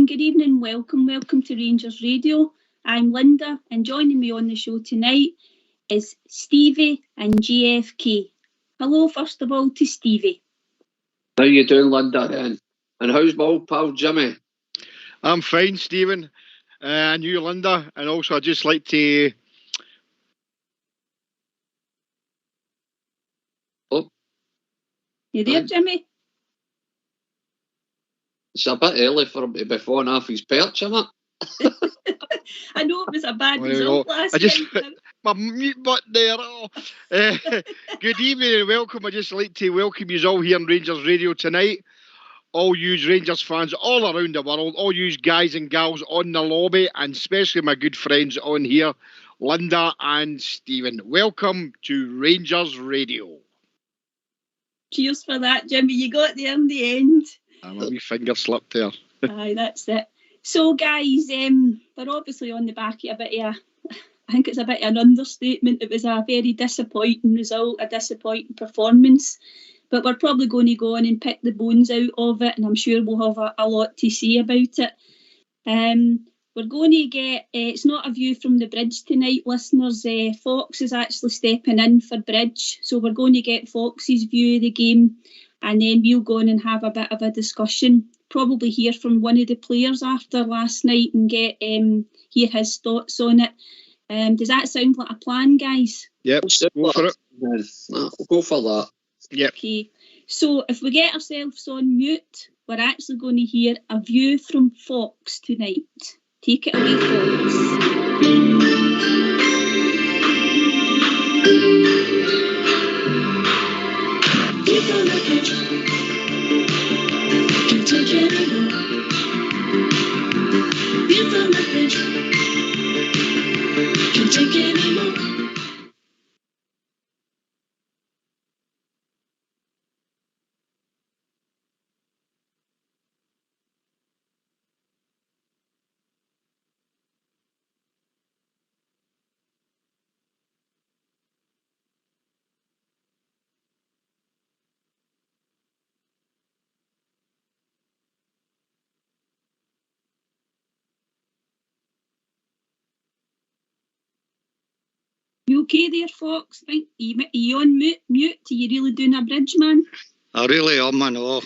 Good evening, welcome to Rangers Radio. I'm Linda, and joining me on the show tonight is Stevie and GFK. Hello, first of all, to Stevie. How you doing, Linda? And how's my old pal Jimmy? I'm fine, Stephen. And you, Linda. And also, I'd just like to... Oh. You there, Jimmy? It's a bit early for him to be falling off his perch, isn't it? I know it was a bad result last night. My mute button there. Good evening and welcome. I'd just like to welcome you all here on Rangers Radio tonight. All you Rangers fans all around the world, all you guys and gals on the lobby, and especially my good friends on here, Linda and Stephen. Welcome to Rangers Radio. Cheers for that, Jimmy. You got there in the end. I'm a wee finger slip there. Aye, that's it. So, guys, we're obviously on the back of I think it's a bit of an understatement. It was a very disappointing result, a disappointing performance. But we're probably going to go on and pick the bones out of it, and I'm sure we'll have a lot to say about it. We're going to get, it's not a view from the bridge tonight, listeners. Fox is actually stepping in for bridge. So we're going to get Fox's view of the game, and then we'll go on and have a bit of a discussion. Probably hear from one of the players after last night and get hear his thoughts on it. Does that sound like a plan, guys? Yep, go for it. We'll go for that. Yep. Okay. So if we get ourselves on mute, we're actually going to hear a view from Fox tonight. Take it away, Fox. You okay there, Fox? Are you on mute? Are you really doing a bridge, man? I really am, I know.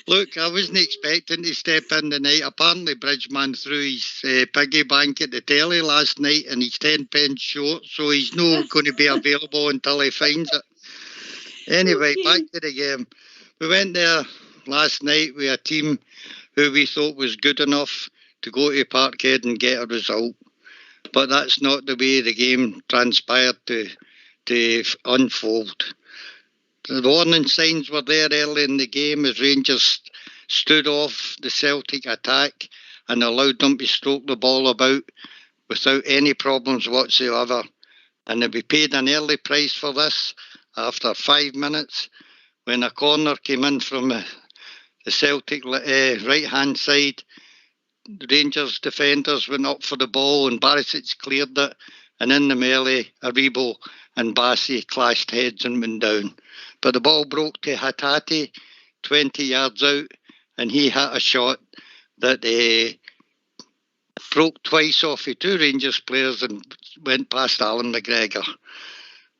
Look, I wasn't expecting to step in tonight. Apparently, Bridgeman threw his piggy bank at the telly last night and he's 10 pence short, so he's not going to be available until he finds it. Anyway, back to the game. We went there last night with a team who we thought was good enough to go to Parkhead and get a result. But that's not the way the game transpired to unfold. The warning signs were there early in the game as Rangers stood off the Celtic attack and allowed them to stroke the ball about without any problems whatsoever. And we paid an early price for this after 5 minutes when a corner came in from the Celtic right-hand side. The Rangers defenders went up for the ball and Barisic cleared it, and in the melee, Aribo and Bassi clashed heads and went down. But the ball broke to Hatate 20 yards out, and he hit a shot that broke twice off of two Rangers players and went past Alan McGregor.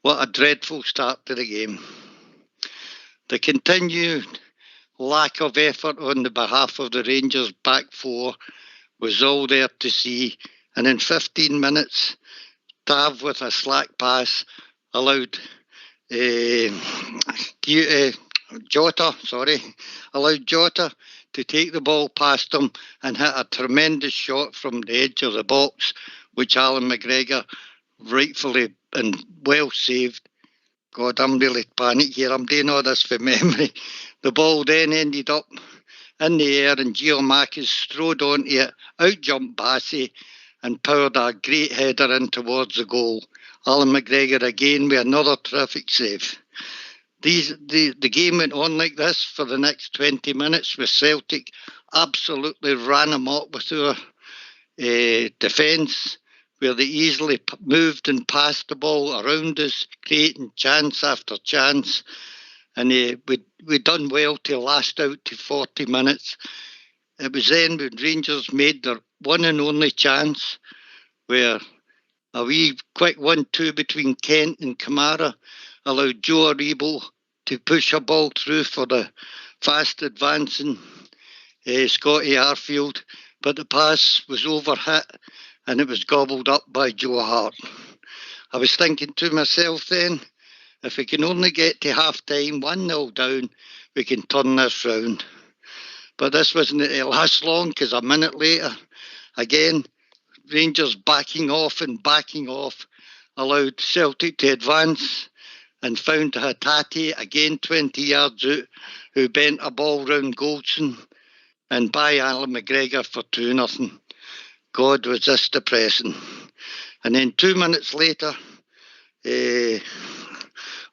What a dreadful start to the game. The continued lack of effort on the behalf of the Rangers back four was all there to see, and in 15 minutes, Tav with a slack pass allowed Jota to take the ball past him and hit a tremendous shot from the edge of the box, which Alan McGregor rightfully and well saved. God, I'm really panic here. I'm doing all this from memory. The ball then ended up in the air and Giamakis strode onto it, out-jumped Bassey and powered a great header in towards the goal. Alan McGregor again with another terrific save. The game went on like this for the next 20 minutes with Celtic absolutely ran amok with our defence, where they easily moved and passed the ball around us, creating chance after chance. And we done well to last out to 40 minutes. It was then when Rangers made their one and only chance, where a wee quick 1-2 between Kent and Kamara allowed Joe Aribo to push a ball through for the fast advancing Scotty Arfield, but the pass was overhit and it was gobbled up by Joe Hart. I was thinking to myself then, if we can only get to half-time, 1-0 down, we can turn this round. But this wasn't to last long, because a minute later, again, Rangers backing off allowed Celtic to advance and found Hatate again 20 yards out, who bent a ball round Goldson and by Alan McGregor for 2-0. God, was this depressing. And then 2 minutes later, I'm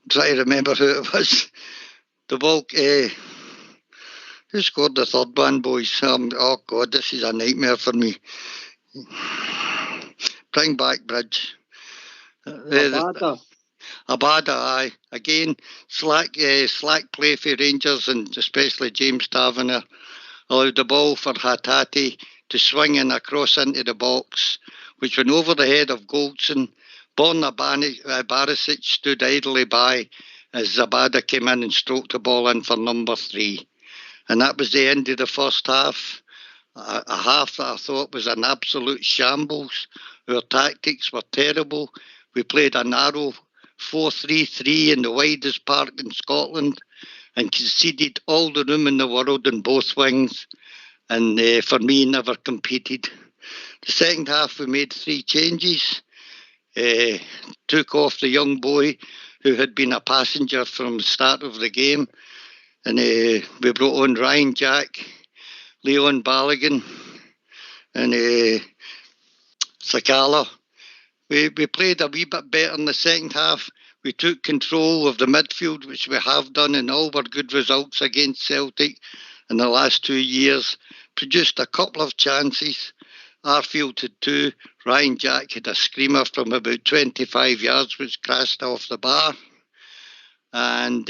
trying to remember who it was. The ball, who scored the third one, boys? Oh God, this is a nightmare for me. Bring back Bridge. Abada, aye. Again, slack play for Rangers, and especially James Taverner allowed the ball for Hatate to swing in across into the box, which went over the head of Goldson. Borna Barisic stood idly by as Zabada came in and stroked the ball in for number 3. And that was the end of the first half. A half that I thought was an absolute shambles. Our tactics were terrible. We played a narrow 4-3-3 in the widest park in Scotland and conceded all the room in the world in both wings. And for me, never competed. The second half, we made 3 changes. Took off the young boy who had been a passenger from the start of the game. And we brought on Ryan Jack, Leon Balogun and Sakala. We played a wee bit better in the second half. We took control of the midfield, which we have done in all our good results against Celtic in the last 2 years. Produced a couple of chances. Arfield had 2. Ryan Jack had a screamer from about 25 yards, which crashed off the bar. And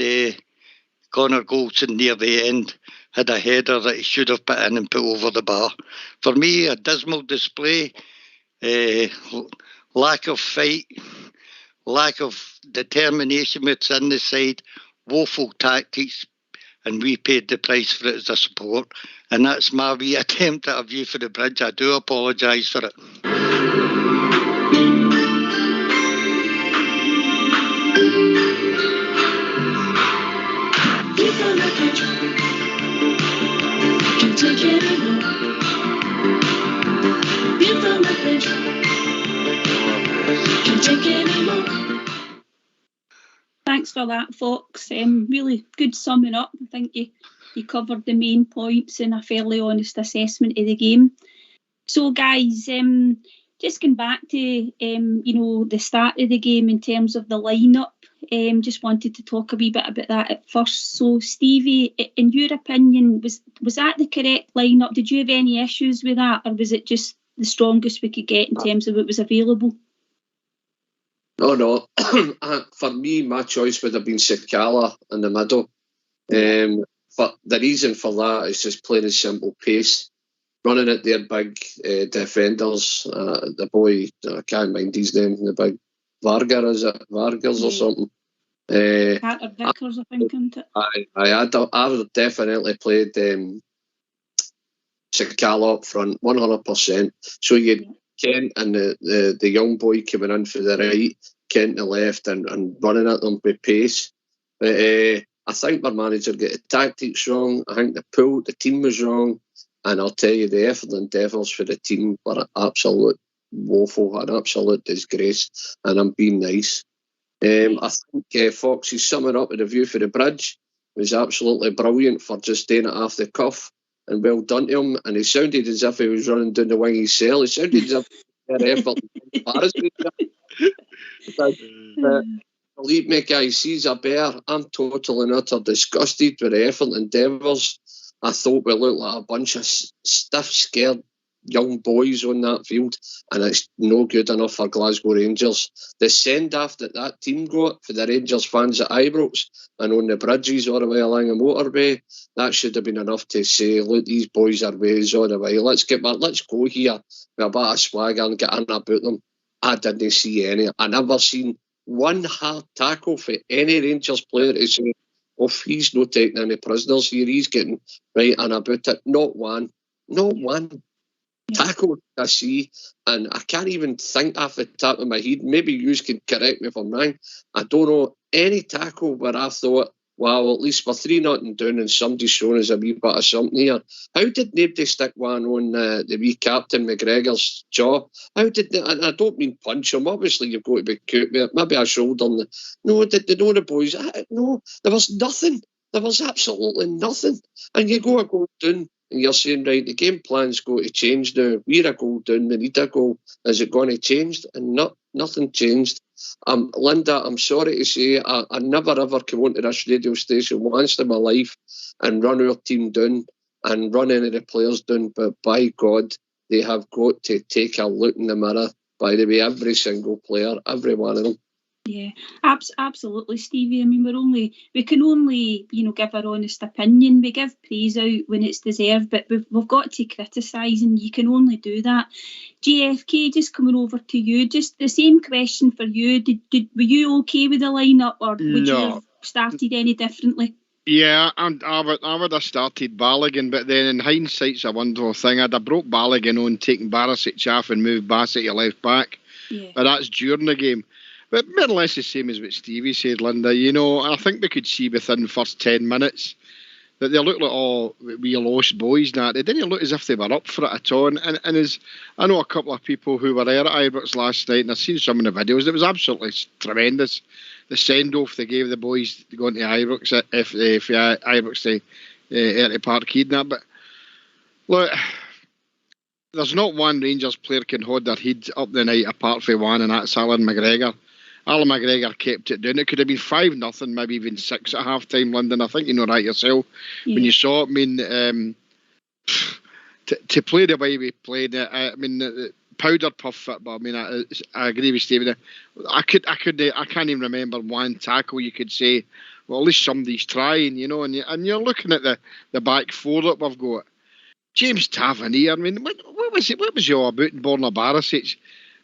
Connor Goldson near the end had a header that he should have put in and put over the bar. For me, a dismal display, lack of fight, lack of determination within the side, woeful tactics, and we paid the price for it as a support. And that's my wee attempt at a view for the Bridge. I do apologise for it. Thanks for that, Fox. Really good summing up. I think you covered the main points in a fairly honest assessment of the game. So, guys, just going back to the start of the game in terms of the lineup. Just wanted to talk a wee bit about that at first. So, Stevie, in your opinion, was that the correct lineup? Did you have any issues with that, or was it just the strongest we could get in terms of what was available? No. For me, my choice would have been Sakala in the middle. But the reason for that is just plain and simple pace. Running at their big defenders. The boy, I can't mind his name, the big Vargas, is it? Vargas or something? Carter Vickers, I think, isn't it? I would have definitely played Sakala up front, 100%. So you Kent and the young boy coming in for the right, Kent the left, and running at them with pace. But I think our manager got the tactics wrong. I think the team was wrong. And I'll tell you, the Effingham Devils for the team were an absolute woeful, an absolute disgrace. And I'm being nice. I think Fox's summing up of the view for the bridge was absolutely brilliant for just doing it off the cuff. And well done to him. And he sounded as if he was running down the wing of his cell. He sounded as if he had effort embarrassing. Believe me, guys, he's a bear. I'm totally and utter disgusted with the Effingham Devils. I thought we looked like a bunch of stiff, scared young boys on that field, and it's no good enough for Glasgow Rangers. The send-off that team got for the Rangers fans at Ibrox and on the bridges all the way along the motorway, that should have been enough to say, look, these boys are ways all the way. Let's go here with a bit of swagger and get in about them. I didn't see any. I never seen one hard tackle for any Rangers player to say, oh, he's not taking any prisoners here, he's getting right in about it. Not one. Tackle I see, and I can't even think off the top of my head. Maybe you can correct me if I'm wrong. I don't know any tackle where I thought, wow, at least we're 3-0 down and somebody's showing us a wee bit of something here. How did nobody stick one on the wee Captain McGregor's jaw? How did they, and I don't mean punch him, obviously you've got to be cute with it, maybe a shoulder. No, the boys, no, there was nothing. There was absolutely nothing. And you go a goal down, and you're saying, right, the game plan's going to change now. We're a goal down, we need a goal. Is it going to change? And nothing changed. Linda, I'm sorry to say, I never ever come onto this radio station once in my life and run our team down and run any of the players down, but by God, they have got to take a look in the mirror. By the way, every single player, every one of them. Yeah, absolutely, Stevie. I mean, we can only, give our honest opinion. We give praise out when it's deserved, but we've got to criticise, and you can only do that. JFK, just coming over to you, just the same question for you. Were you okay with the lineup, or would you have started any differently? Yeah, I would have started Balogun, but then in hindsight, it's a wonderful thing. I'd have broke Balogun on, taking Barisic off and moved Bassett to left back. Yeah. But that's during the game. But more or less the same as what Stevie said, Linda. I think we could see within the first 10 minutes that they looked like all we lost boys now. They didn't look as if they were up for it at all. And as I know a couple of people who were there at Ibrox last night, and I've seen some of the videos, it was absolutely tremendous. The send-off they gave the boys going to Ibrox, if Ibrox to Erty Parkhead and that. But look, there's not one Rangers player can hold their head up the night apart from one, and that's Alan McGregor. Alan McGregor kept it down. It could have been 5-0, maybe even 6 at half-time, London. I think you know that yourself. Yeah. When you saw it, I mean, to play the way we played, I mean, powder puff football. I mean, I agree with Stephen. I can't even remember one tackle you could say, well, at least somebody's trying, and you're looking at the back four that we've got. James Tavernier, I mean, what was it? What was you all about in Borna Barisic?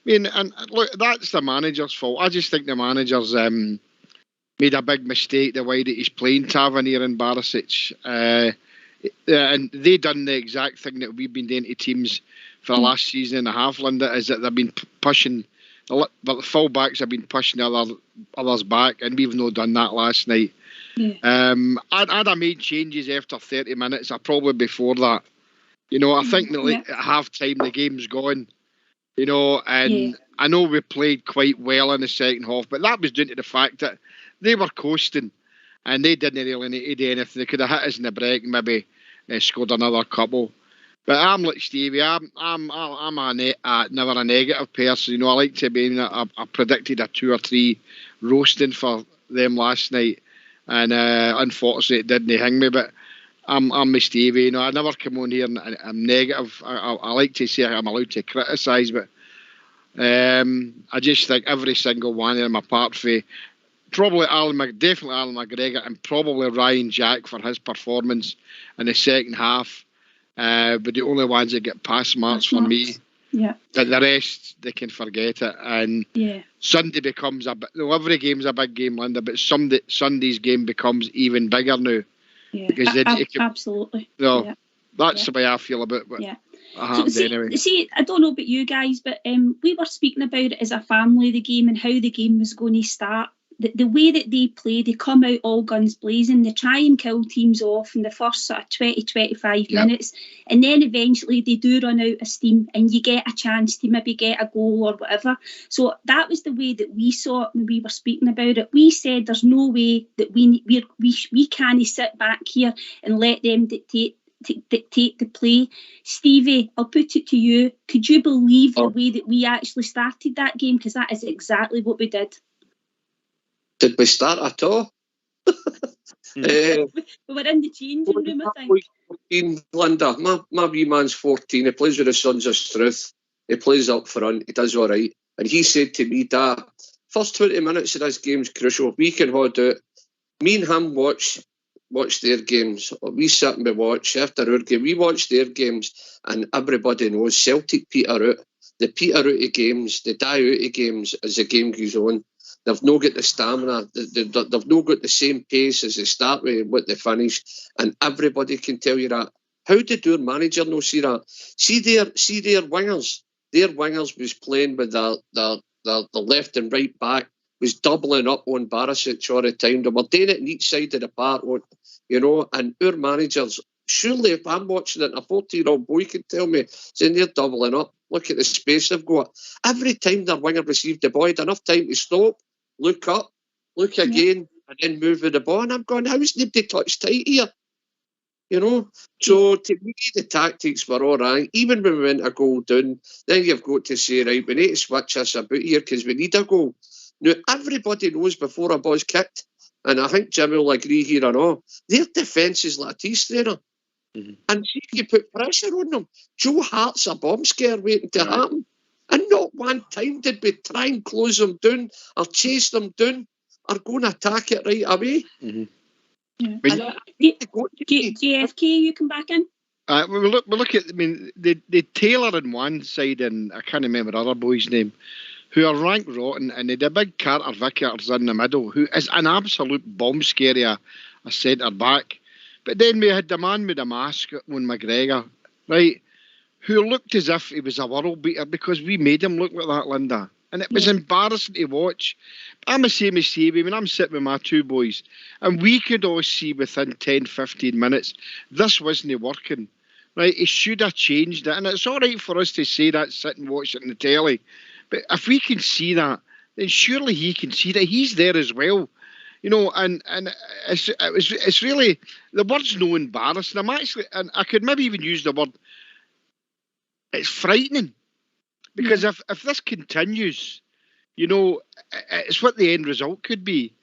I mean, and look, that's the manager's fault. I just think the manager's made a big mistake the way that he's playing Tavernier and Barisic. And they done the exact thing that we've been doing to teams for the last season and a half, Linda, is that they've been pushing, the full-backs have been pushing others back, and we've not done that last night. Yeah. I'd have made changes after 30 minutes, or probably before that. I think at half-time the game's gone. And I know we played quite well in the second half, but that was due to the fact that they were coasting and they didn't really need to do anything. They could have hit us in the break and maybe scored another couple. But I'm like Stevie. I'm never a negative person. I like to be. I predicted a 2 or 3 roasting for them last night, and unfortunately it didn't hang me. But I'm with Stevie. I never come on here and I'm negative. I like to say I'm allowed to criticise, but I just think every single one of them, apart from probably definitely Alan McGregor and probably Ryan Jack for his performance in the second half, but the only ones that get pass marks for me. Yeah. And the rest, they can forget it. And Sunday becomes every game's a big game, Linda, but Sunday's game becomes even bigger now. Yeah, absolutely. That's the way I feel about it. Yeah. Anyway. See, I don't know about you guys, but we were speaking about it as a family, the game, and how the game was going to start. the way that they play, they come out all guns blazing, they try and kill teams off in the first sort of 20-25 minutes, and then eventually they do run out of steam and you get a chance to maybe get a goal or whatever. So that was the way that we saw it when we were speaking about it. We said there's no way that we can't sit back here and let them dictate the play. Stevie, I'll put it to you. Could you believe the way that we actually started that game? Because that is exactly what we did. Did we start at all? We were in the changing room, I think. 14, Linda. My wee man's 14. He plays with the Sons of Struth. He plays up front. He does all right. And he said to me, Dad, first 20 minutes of this game's crucial. We can hold out. Me and him watch their games. We sit and we watch after our game. We watch their games, and everybody knows Celtic peter out. They peter out of games. They die out of games as the game goes on. They've not got the stamina. They've not got the same pace as they start with what they finish. And everybody can tell you that. How did your manager not see that? See their wingers. Their wingers was playing with the left and right back, was doubling up on Barisic all the time. They were doing it on each side of the park, you know, and our managers, surely if I'm watching it, a 14-year-old boy can tell me, saying they're doubling up. Look at the space they've got. Every time their winger received the ball, had enough time to stop, look up, look again, and then move with the ball. And I'm going, how's nobody touch tight here? You know? So to me, the tactics were all right. Even when we went a goal down, then you've got to say, right, we need to switch this about here because we need a goal. Now, everybody knows before a ball's kicked, and I think Jimmy will agree here and all, their defence is like a tea strainer. Mm-hmm. And see if you put pressure on them. Joe Hart's a bomb scare waiting to happen. And not one time did we try and close them down or chase them down or go and attack it right away. Mm-hmm. JFK, you come back in? We look at, I mean, the Taylor on one side, and I can't remember the other boy's name, who are ranked rotten, and they had a big Carter Vickers in the middle, who is an absolute bomb scare, a centre back. But then we had the man with the mask on McGregor, right, who looked as if he was a world beater because we made him look like that, Linda. And it was embarrassing to watch. I'm the same as Stevie. I mean, I'm sitting with my two boys, and we could all see within 10, 15 minutes, this wasn't working. Right? He should have changed it. And it's all right for us to say that, sit and watch it on the telly. But if we can see that, then surely he can see that he's there as well. You know, and it's really, the word's no embarrassing. I'm actually, and I could maybe even use the word, it's frightening. Because if this continues, you know, it's what the end result could be.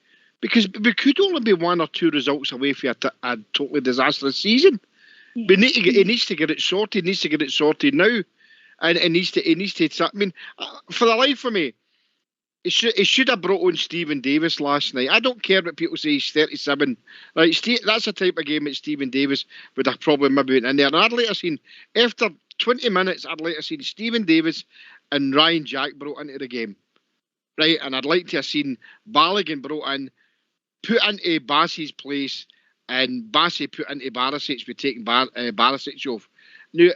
Because we could only be 1 or 2 results away from a totally disastrous season. Yeah. He needs to get it sorted. He needs to get it sorted now. And it needs to, I mean, for the life of me, he should have brought on Stephen Davis last night. I don't care what people say, he's 37. Right, that's the type of game that Stephen Davis would have probably maybe went in there. And I'd like to have seen, after 20 minutes, I'd like to have seen Stephen Davis and Ryan Jack brought into the game. Right, and I'd like to have seen Balogun brought in, put into Bassey's place, and Bassey put into Barisic, with taking Barisic off. Now,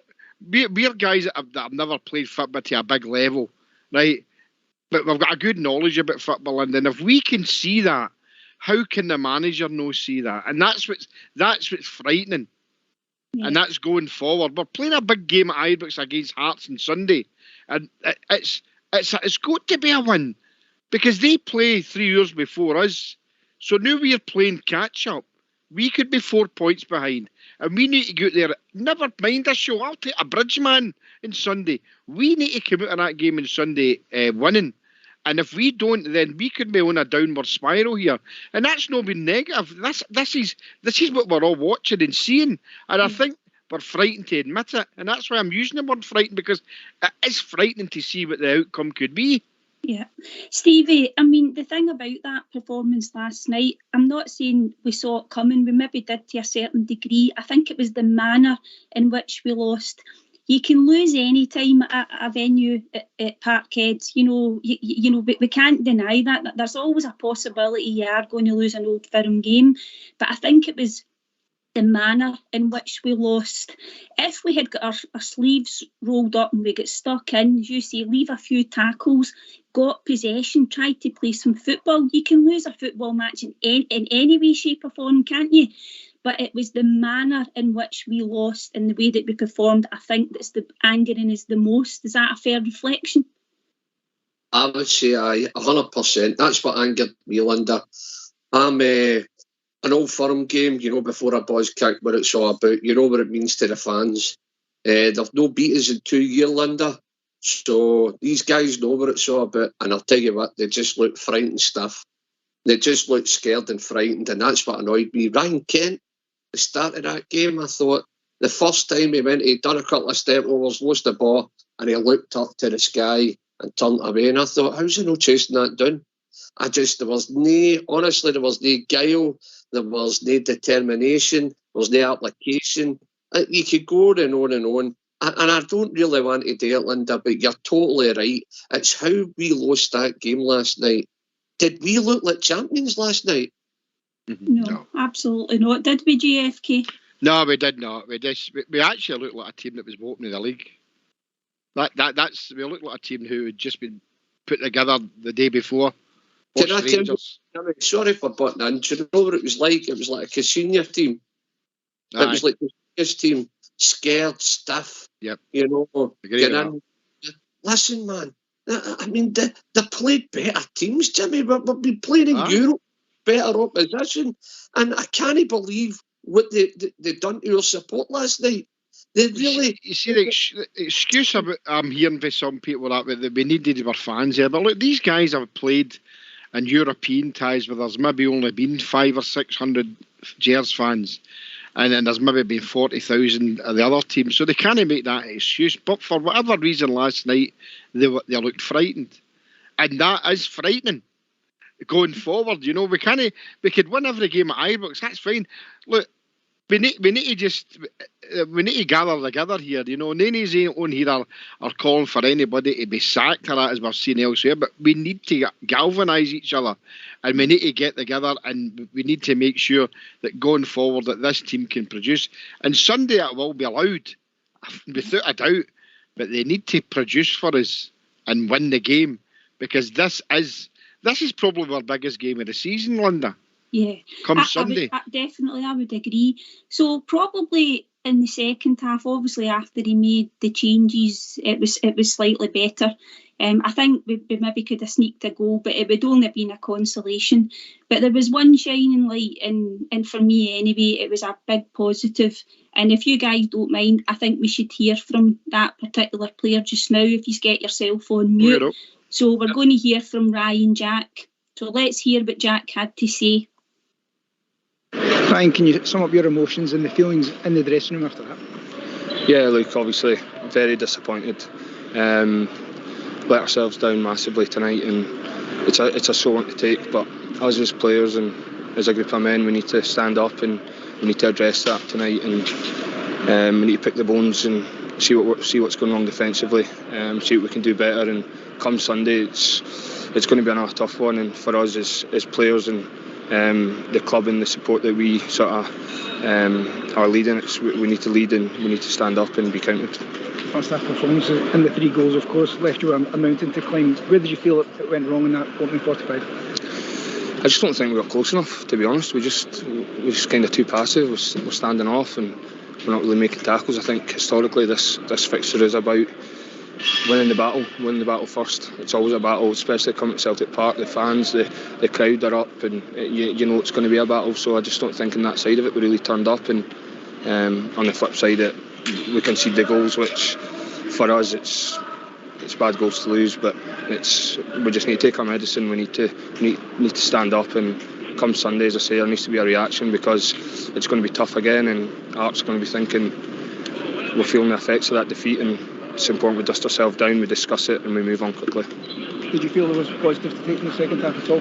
we're guys that have never played football to a big level, right? But we've got a good knowledge about football, and then if we can see that, how can the manager not see that? And that's what's frightening. Yeah. And that's going forward. We're playing a big game at Ibrox against Hearts on Sunday, and it's got to be a win because they play 3 years before us. So now we're playing catch up. We could be 4 points behind, and we need to go out there. Never mind a show. I'll take a Bridgeman on Sunday. We need to come out of that game on Sunday winning. And if we don't, then we could be on a downward spiral here. And that's not been negative. This is what we're all watching and seeing. And I think we're frightened to admit it. And that's why I'm using the word frightened, because it is frightening to see what the outcome could be. Yeah. Stevie, I mean, the thing about that performance last night, I'm not saying we saw it coming. We maybe did to a certain degree. I think it was the manner in which we lost. You can lose any time at a venue at Parkhead. You know, we can't deny that. There's always a possibility you are going to lose an Old Firm game. But I think it was the manner in which we lost. If we had got our sleeves rolled up and we got stuck in, as you say, leave a few tackles, got possession, tried to play some football, you can lose a football match in any way, shape or form, can't you? But it was the manner in which we lost and the way that we performed, I think, that's the angering us the most. Is that a fair reflection? I would say aye, 100%. That's what angered me, Linda. I'm an Old Firm game, before a boys kick, what it's all about. You know what it means to the fans. They've no beat us in 2 years, Linda. So these guys know what it's all about. And I'll tell you what, they just look frightened stuff. They just look scared and frightened, and that's what annoyed me. Ryan Kent, the start of that game, I thought, the first time he went, he'd done a couple of step overs, lost the ball, and he looked up to the sky and turned away. And I thought, how's he not chasing that down? There was no guile, there was no determination, there was no application. You could go on and on and on. And I don't really want to do it, Linda, but you're totally right. It's how we lost that game last night. Did we look like champions last night? No, absolutely not. Did we, GFK? No, we did not. We actually looked like a team that was bottom of the league. We looked like a team who had just been put together the day before. Can I tell you, sorry for butting in, do you know what it was like? It was like a senior team. Aye. It was like the seniors team, scared, stiff, yep. Get in. Listen, man, I mean, they played better teams, Jimmy. We've been playing in Europe, better opposition, and I can't believe what they done to our support last night. They really... You see, the excuse I'm hearing from some people that we needed our fans here, but look, these guys have played in European ties where there's maybe only been 500 or 600 Gers fans, and there's maybe been 40,000 of the other teams, so they can't make that excuse. But for whatever reason last night, they looked frightened, and that is frightening going forward. We could win every game at Ibrox, that's fine. Look, we need to gather together here. Nane's ain't on here are calling for anybody to be sacked or that, as we've seen elsewhere, but we need to galvanise each other, and we need to get together, and we need to make sure that going forward that this team can produce. And Sunday it will be allowed, without a doubt, but they need to produce for us and win the game, because this is probably our biggest game of the season, Linda. Yeah, Sunday. I would agree. So probably in the second half, obviously after he made the changes, it was slightly better. I think we maybe could have sneaked a goal, but it would only have been a consolation. But there was one shining light, and for me anyway, it was a big positive. And if you guys don't mind, I think we should hear from that particular player just now, if you get yourself on mute. So we're going to hear from Ryan Jack. So let's hear what Jack had to say. Ryan, can you sum up your emotions and the feelings in the dressing room after that? Yeah, look, obviously very disappointed. Let ourselves down massively tonight, and it's a sore one to take, but us as players and as a group of men, we need to stand up and we need to address that tonight, and we need to pick the bones and see what's going wrong defensively, see what we can do better. And come Sunday, it's going to be another tough one, and for us as players and the club and the support that we sort of are leading, we need to lead and we need to stand up and be counted. First half performance and the 3 goals, of course, left you a mountain to climb. Where did you feel it went wrong in that opening 45? I just don't think we were close enough, to be honest. We're just kind of too passive. We're standing off and we're not really making tackles. I think historically this fixture is about winning the battle first. It's always a battle, especially coming to Celtic Park. The fans, the crowd are up, and you know it's going to be a battle. So I just don't think in that side of it we really turned up. And on the flip side, we concede the goals, which for us it's bad goals to lose. But we just need to take our medicine. We need to stand up, and come Sunday, as I say, there needs to be a reaction, because it's going to be tough again, and Art's going to be thinking we're feeling the effects of that defeat, and it's important we dust ourselves down, we discuss it, and we move on quickly. Did you feel there was positive to take in the second half at all?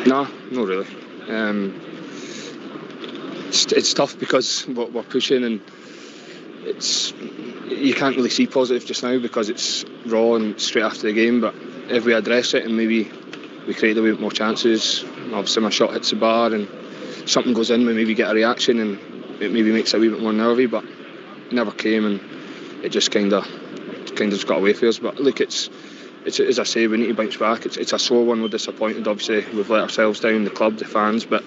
Nah, not really. It's tough because we're pushing, and you can't really see positive just now because it's raw and straight after the game. But if we address it and maybe we create a bit more chances, obviously my shot hits the bar, and something goes in, we maybe get a reaction and it maybe makes it a wee bit more nervy, but it never came, and it just kind of just got away from us. But look, it's as I say, we need to bounce back. It's a sore one. We're disappointed, obviously. We've let ourselves down, the club, the fans, but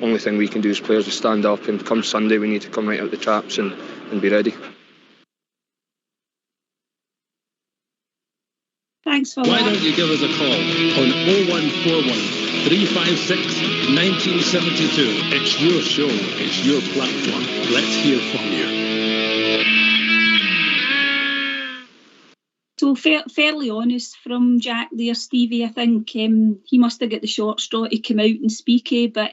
only thing we can do as players is stand up, and come Sunday we need to come right out the traps and be ready. Thanks for Why that. don't you give us a call on 0141 356 1972. It's your show, it's your platform. Let's hear from you. So fairly honest from Jack there, Stevie. I think he must have got the short straw to come out and speak, but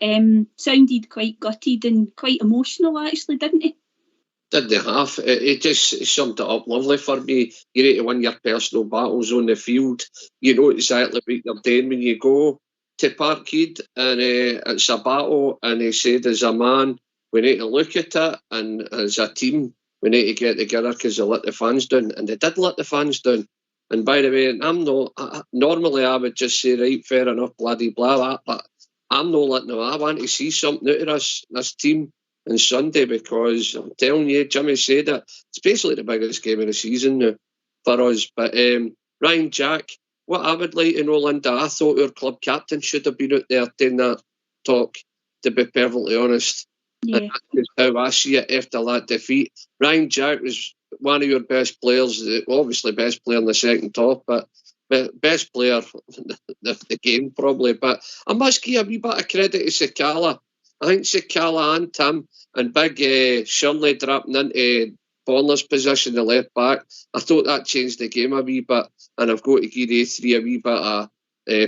sounded quite gutted and quite emotional actually, didn't he? Did they have? It just summed it up lovely for me. You need to win your personal battles on the field. You know exactly what you're doing when you go to Parkhead, and it's a battle. And he said, as a man, we need to look at it, and as a team, we need to get together because they let the fans down, and they did let the fans down. And by the way, normally I would just say, right, fair enough, bloody blah, but I'm not letting them. I want to see something out of this team on Sunday, because I'm telling you, Jimmy said it, it's basically the biggest game of the season now for us. But Ryan, Jack, what I would like to know, Linda, I thought our club captain should have been out there doing that talk, to be perfectly honest. Yeah. And that's how I see it after that defeat. Ryan Jack was one of your best players, obviously best player in the second top, but best player of the game probably. But I must give a wee bit of credit to Sakala. I think Sakala and Tim and big Shirley dropping into Bonner's position, the left back. I thought that changed the game a wee bit, and I've got to give the three a wee bit of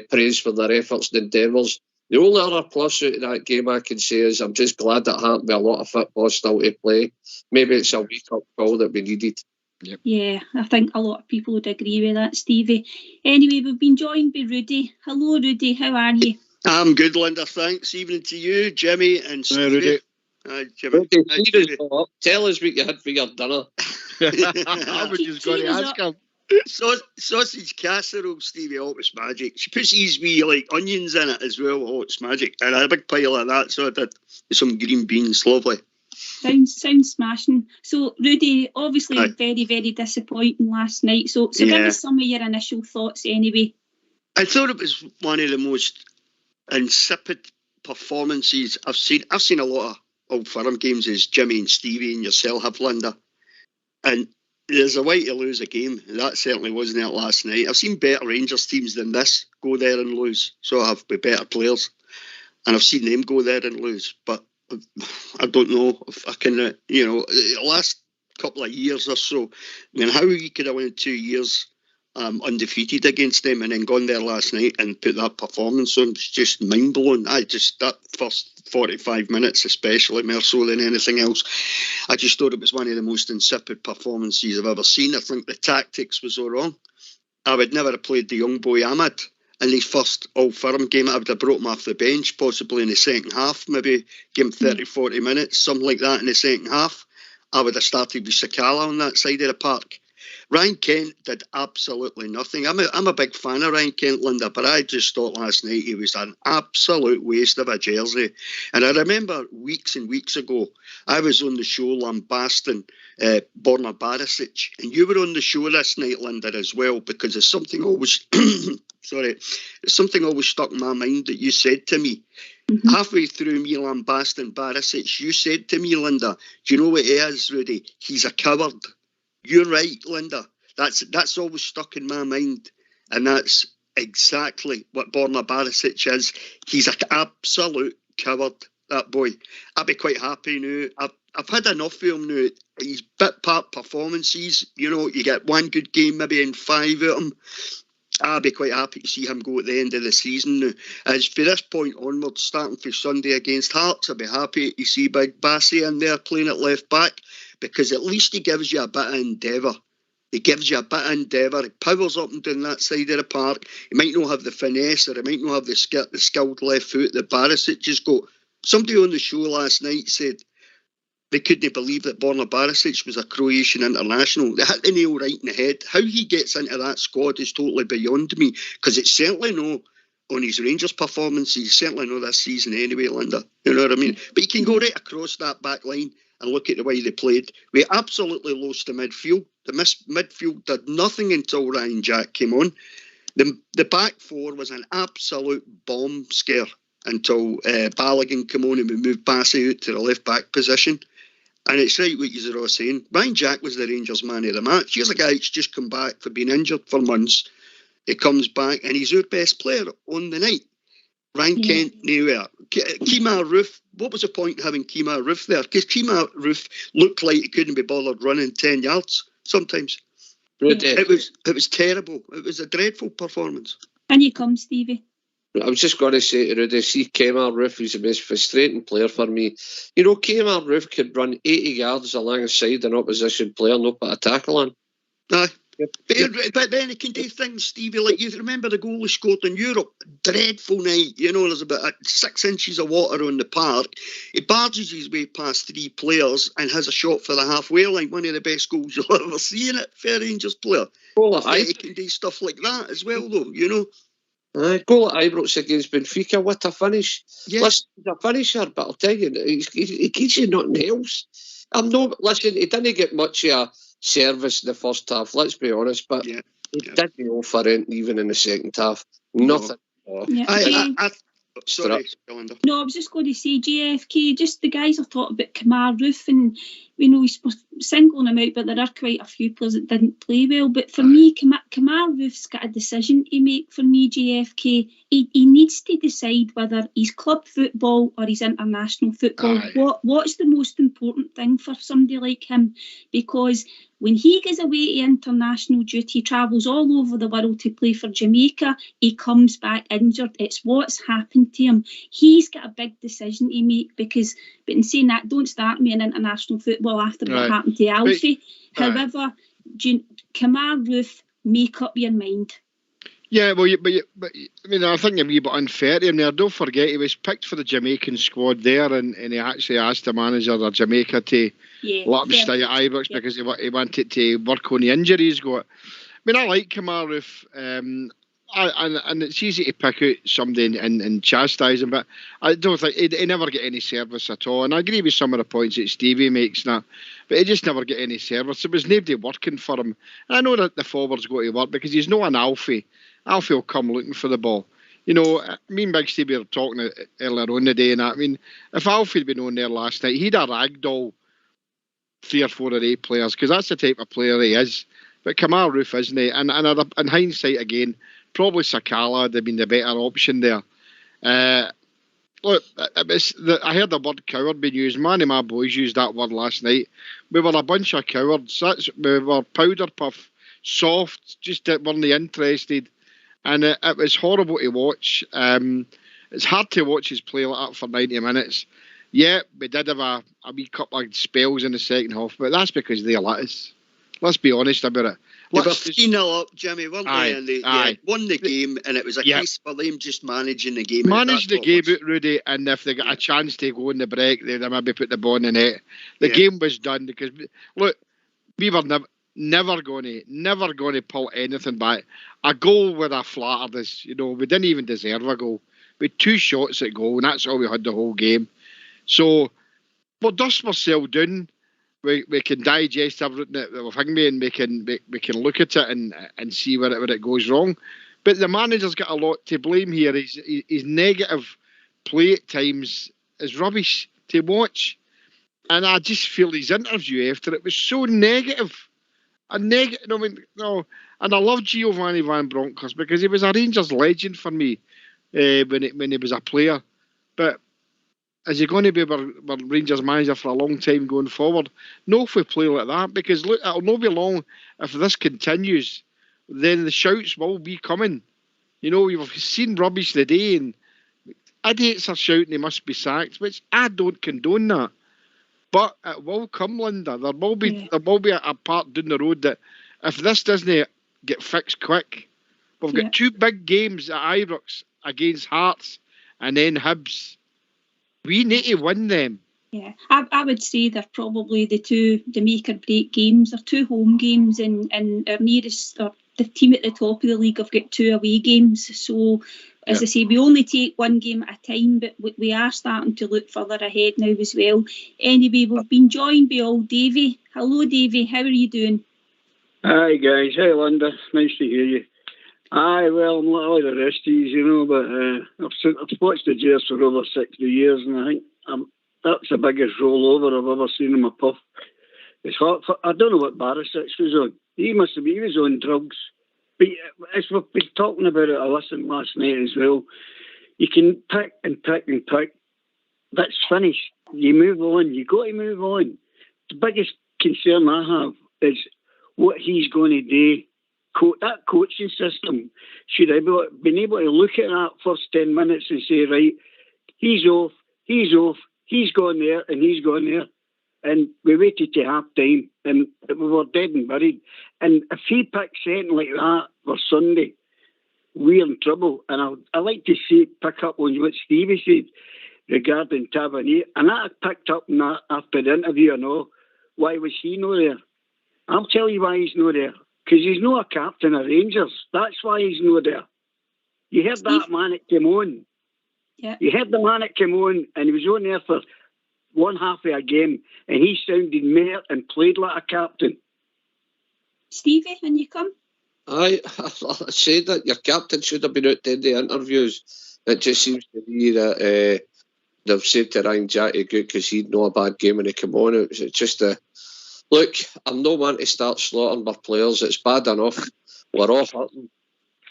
praise for their efforts and endeavours. The only other plus out of that game I can say is I'm just glad it happened with a lot of football still to play. Maybe it's a wake-up call that we needed. Yep. Yeah, I think a lot of people would agree with that, Stevie. Anyway, we've been joined by Rudy. Hello, Rudy. How are you? I'm good, Linda. Thanks. Evening to you, Jimmy and Stevie. Rudy. Jimmy. Rudy, Hi, cheer us Stevie. all up. Tell us what you had for your dinner. I was just going to ask him. Sausage casserole, Stevie. Oh, it's magic. She puts these wee onions in it as well. Oh, it's magic. And I had a big pile of that, so I did with some green beans. Lovely. Sounds smashing. So, Rudy, obviously Aye. very, very disappointing last night. So give Yeah. us some of your initial thoughts anyway. I thought it was one of the most insipid performances I've seen. I've seen a lot of Old Firm games, as Jimmy and Stevie and yourself have, Linda. And there's a way to lose a game. That certainly wasn't it last night. I've seen better Rangers teams than this go there and lose. So I have, with better players. And I've seen them go there and lose. But I don't know if I can, the last couple of years or so, I mean, how you could have went 2 years undefeated against them and then gone there last night and put that performance on, it's just mind-blowing. That first 45 minutes especially, more so than anything else, I just thought it was one of the most insipid performances I've ever seen. I think the tactics was all wrong. I would never have played the young boy Ahmad in his first Old Firm game. I would have brought him off the bench, possibly in the second half, maybe give him 30, 40 minutes, something like that in the second half. I would have started with Sakala on that side of the park. Ryan Kent did absolutely nothing. I'm a big fan of Ryan Kent, Linda, but I just thought last night he was an absolute waste of a jersey. And I remember weeks and weeks ago, I was on the show lambasting Borna Barisic, and you were on the show this night, Linda, as well, because there's something always stuck in my mind that you said to me. Mm-hmm. Halfway through me lambasting Barisic, you said to me, Linda, do you know what he is, Rudy? He's a coward. You're right, Linda. That's always stuck in my mind. And that's exactly what Borna Barisic is. He's an absolute coward, that boy. I'd be quite happy now. I've had enough of him now. He's bit part performances. You get one good game maybe in 5 of them. I'd be quite happy to see him go at the end of the season now. As for this point onwards, starting for Sunday against Hearts, I'd be happy to see Big Bassey in there playing at left back, because at least he gives you a bit of endeavour. He powers up and down that side of the park. He might not have the finesse, or he might not have the skilled left foot that Barisic has got. Somebody on the show last night said they couldn't believe that Borna Barisic was a Croatian international. They hit the nail right in the head. How he gets into that squad is totally beyond me, because it's certainly no on his Rangers performances, certainly not this season anyway, Linda. You know what I mean? But you can go right across that back line and look at the way they played. We absolutely lost the midfield. The midfield did nothing until Ryan Jack came on. The back four was an absolute bomb scare until Balogun came on and we moved Bassey out to the left back position. And it's right what you're all saying. Ryan Jack was the Rangers man of the match. Here's a guy that's just come back for being injured for months. He comes back and he's our best player on the night. Ryan Kent, nowhere. Kemar Roof, what was the point of having Kemar Roof there? Because Kemar Roof looked like he couldn't be bothered running 10 yards sometimes. It was terrible. It was a dreadful performance. And you come, Stevie. I was just going to say to Rudy, see, Kemar Roof is the most frustrating player for me. You know, Kemar Roof could run 80 yards alongside an opposition player, not put a tackle on. Aye. But then he can do things, Stevie, like you remember the goal he scored in Europe. Dreadful night, you know, there's about 6 inches of water on the park. He barges his way past 3 players and has a shot for the halfway line. One of the best goals you'll ever see in it for a Rangers player. He can do stuff like that as well, though, you know. Goal at Ibrox against Benfica, what a finish. Yeah. Listen, he's a finisher, but I'll tell you, he gives you nothing else. Listen, he didn't get much of a service in the first half, let's be honest, but he didn't offer it even in the second half. Nothing. Sorry, no, I was just going to say, JFK, just the guys are talking about Kemar Roof, and we know he's singling him out, but there are quite a few players that didn't play well. But for me, Kemar Roof's got a decision to make for me, JFK. He needs to decide whether he's club football or he's international football. What's the most important thing for somebody like him? Because when he goes away to international duty, travels all over the world to play for Jamaica, he comes back injured. It's what's happened to him. He's got a big decision to make because, but in saying that, don't start me in international football after what happened to Alfie. However, Kemar Roof, make up your mind. Yeah, but I mean, I think a wee bit unfair to him there. Don't forget, he was picked for the Jamaican squad there, and he actually asked the manager of Jamaica to let him stay at Ibrox because he wanted to work on the injury he's got. I mean, I like Kemar Roof, and it's easy to pick out somebody and chastise him, but I don't think he never get any service at all. And I agree with some of the points that Stevie makes now, but he just never get any service. There was nobody working for him. And I know that the forward's got to work because he's not an Alfie. Alfie will come looking for the ball. You know, me and Big Stevie were talking earlier on the day, and I mean, if Alfie had been on there last night, he'd have ragdoll 3 or 4 of the players because that's the type of player he is. But Kemar Roof isn't he? And in hindsight again, probably Sakala would have been the better option there. Look, I heard the word coward being used. Many of my boys used that word last night. We were a bunch of cowards. We were powder puff, soft, just weren't interested. And it was horrible to watch. It's hard to watch his play like that for 90 minutes. Yeah, we did have a wee couple of spells in the second half, but that's because they let us. Let's be honest about it. They were 3-0 up, Jimmy, weren't they? And they won the game, and it was a case for them just managing the game. Manage the game out, Rudy, and if they got a chance to go in the break, they'd maybe put the ball in the net. The game was done because, look, we were never going to pull anything back. A goal would have flattered us. You know, we didn't even deserve a goal. We had 2 shots at goal, and that's all we had the whole game. So, we'll dust ourselves down. We can digest everything that we've hung me, and we can look at it and see where it goes wrong. But the manager's got a lot to blame here. His negative play at times is rubbish to watch. And I just feel his interview after it was so negative. And I love Giovanni Van Bronckhorst because he was a Rangers legend for me when he was a player. But is he going to be our Rangers manager for a long time going forward? No, if we play like that, because look, it'll not be long if this continues. Then the shouts will be coming. You know, you've seen rubbish today, and idiots are shouting they must be sacked, which I don't condone that. But it will come, Linda. There will be a part down the road that if this doesn't get fixed quick, we've got 2 big games at Ibrox against Hearts and then Hibs. We need to win them. Yeah, I would say they're probably the make or break games. They're 2 home games, and our nearest, or the team at the top of the league, have got 2 away games. So as I say, we only take one game at a time, but we are starting to look further ahead now as well. Anyway, we've been joined by old Davy. Hello, Davy. How are you doing? Hi, guys. Hi, Linda. Nice to hear you. Aye, well, I'm like the rest of you, but I've watched the Jazz for over 60 years, and I think that's the biggest rollover I've ever seen in my puff. It's hard for, I don't know what Barisic was on. He was on drugs. But as we've been talking about it, I listened last night as well. You can pick and pick and pick. That's finished. You move on. You got to move on. The biggest concern I have is what he's going to do. That coaching system should have been able to look at that first 10 minutes and say, right, he's off, he's gone there, and he's gone there. And we waited to half time, and we were dead and buried. And if he picks something like that for Sunday, we're in trouble. And I like to pick up on what Stevie said regarding Tavernier. And I picked up on that after the interview and all. Why was he not there? I'll tell you why he's not there. Because he's not a captain of Rangers. That's why he's not there. You heard that man that came on. Yeah. You heard the man that came on, and he was on there for one half of a game, and he sounded mayor and played like a captain. Stevie, when you come? I said that your captain should have been out in the interviews. It just seems to me that they've said to Ryan Jack to go because he'd know a bad game when he came on. It's just look, I'm no one to start slaughtering my players. It's bad enough. We're all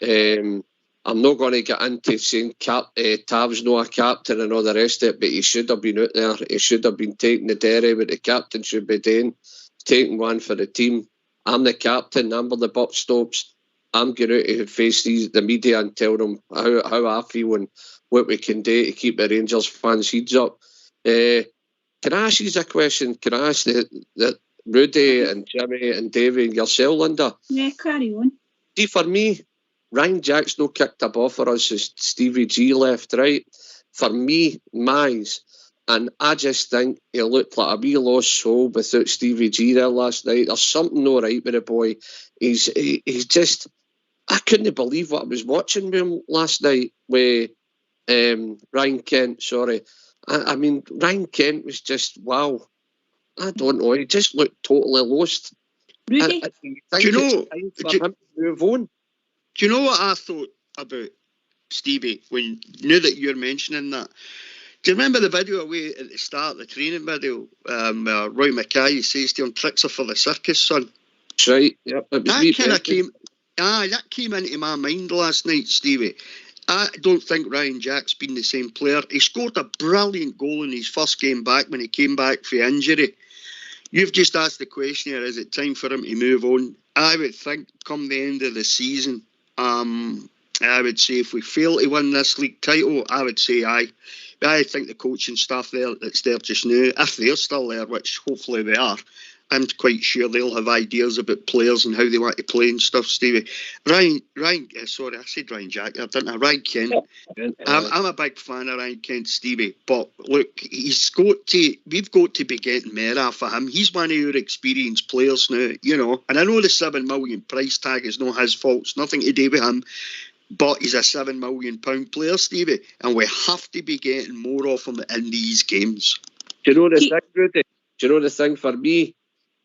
hurting. I'm not going to get into saying Tav's not a captain and all the rest of it, but he should have been out there. He should have been taking the dairy, what the captain should be doing, taking one for the team. I'm the captain. I'm where the buck stops. I'm going out to face the media and tell them how I feel and what we can do to keep the Rangers fans' heads up. Can I ask you a question? Can I ask that Rudy and Jimmy and Davey and yourself, Linda? Yeah, carry on. See, for me, Ryan Jack's no kicked a ball for us as Stevie G left, right? For me, my eyes. And I just think he looked like a wee lost soul without Stevie G there last night. There's something not right with the boy. He's just... I couldn't believe what I was watching with him last night with Ryan Kent, sorry. I mean, Ryan Kent was just, wow. I don't know. He just looked totally lost. Rudy? Do you know... Move on. Do you know what I thought about Stevie now that you're mentioning that? Do you remember the video away at the start, the training video, where Roy Mackay says to him, tricks are for the circus, son? That's right. Yep. That came into my mind last night, Stevie. I don't think Ryan Jack's been the same player. He scored a brilliant goal in his first game back when he came back for injury. You've just asked the question here, is it time for him to move on? I would think come the end of the season, I would say if we fail to win this league title, I would say aye. But I think the coaching staff that's there just now, if they're still there, which hopefully they are, I'm quite sure they'll have ideas about players and how they want to play and stuff, Stevie. Ryan, sorry, I said Ryan Jack, didn't I? Ryan Kent. I'm a big fan of Ryan Kent, Stevie. But look, we've got to be getting more off of him. He's one of your experienced players now, And I know the £7 million price tag is not his fault. It's nothing to do with him. But he's a £7 million player, Stevie. And we have to be getting more of him in these games. Do you know the thing, Rudy? Do you know the thing for me?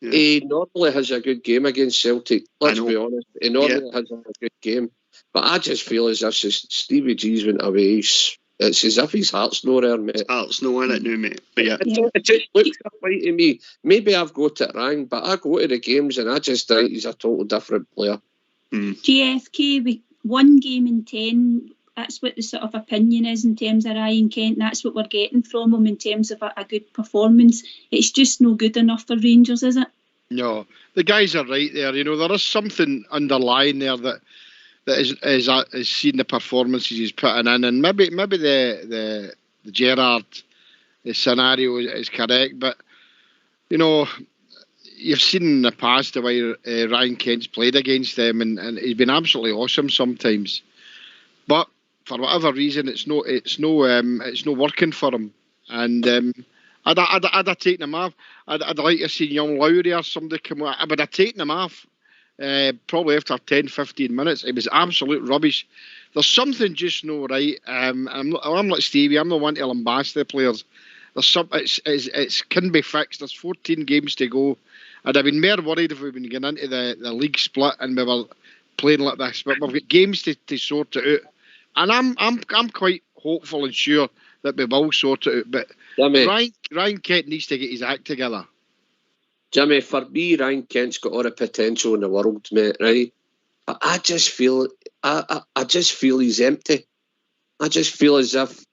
Yeah. He normally has a good game against Celtic. Let's be honest. He normally has a good game. But I just feel as if Stevie G's went away. It's as if his heart's not there, mate. His heart's not in it now, mate. But it just looks that way to me. Maybe I've got it wrong, but I go to the games and I just think he's a total different player. GFK, with 1 game in 10... That's what the sort of opinion is in terms of Ryan Kent. That's what we're getting from him in terms of a good performance. It's just no good enough for Rangers, is it? No, the guys are right there. There is something underlying there that is seeing the performances he's putting in, and maybe the Gerrard scenario is correct, but you've seen in the past the way Ryan Kent's played against them, and he's been absolutely awesome sometimes, but for whatever reason, it's no working for him, and I'd have taken him off. I'd like to see young Lowry or somebody come out. I would have taken him off probably after 10, 15 minutes. It was absolute rubbish. There's something just no right. I'm like Stevie. I'm the one to lambast the players. There's it's can be fixed. There's 14 games to go. I'd have been more worried if we'd been getting into the league split and we were playing like this. But we've got games to sort it out, and I'm quite hopeful and sure that we will sort it out. But Ryan Kent needs to get his act together. Jimmy, for me, Ryan Kent's got all the potential in the world, mate. Right? But I just feel he's empty. I just feel as if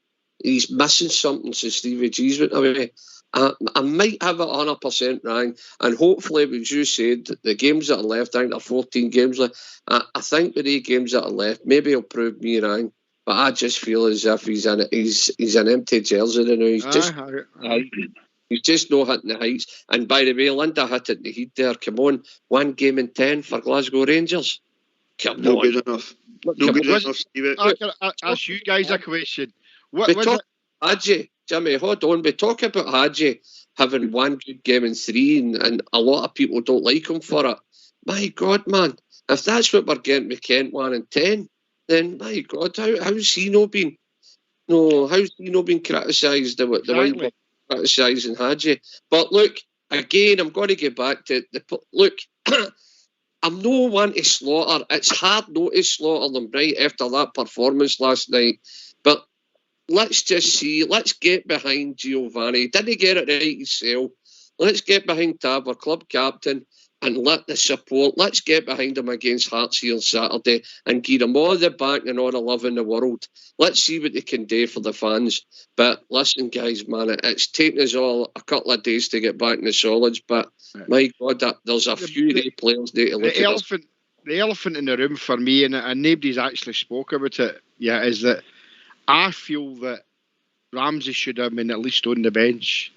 he's missing something since Stevie G's went away. I might have it 100% wrong, and hopefully, as you said, the games that are left, I think there are 14 games left. I think with the games that are left, maybe he'll prove me wrong, but I just feel as if he's an empty jersey now. He's just not hitting the heights. And by the way, Linda hit it in the heat there. Come on, 1 game in 10 for Glasgow Rangers. Come on. Not good enough. Not good enough, Stevie. I ask you guys a question. Hadji, Jimmy, hold on. We talk about Hadji having 1 good game in 3, and a lot of people don't like him for it. My God, man, if that's what we're getting with Kent 1 in 10, then my God, how's he not been? No, how's he not been criticised the way we're criticising Hadji? But look, again, I'm going to get back to look. I'm no one to slaughter. It's hard not to slaughter them right after that performance last night. But let's just see. Let's get behind Giovanni. Didn't get it right himself. Let's get behind Tab, our club captain, and let the support. Let's get behind him against Hearts here Saturday and give him all the back and all the love in the world. Let's see what they can do for the fans. But listen, guys, man, it's taken us all a couple of days to get back in the solids. But my God, there's a few players need to look at. The elephant in the room for me, and nobody's actually spoke about it yet, is that I feel that Ramsey should have been at least on the bench.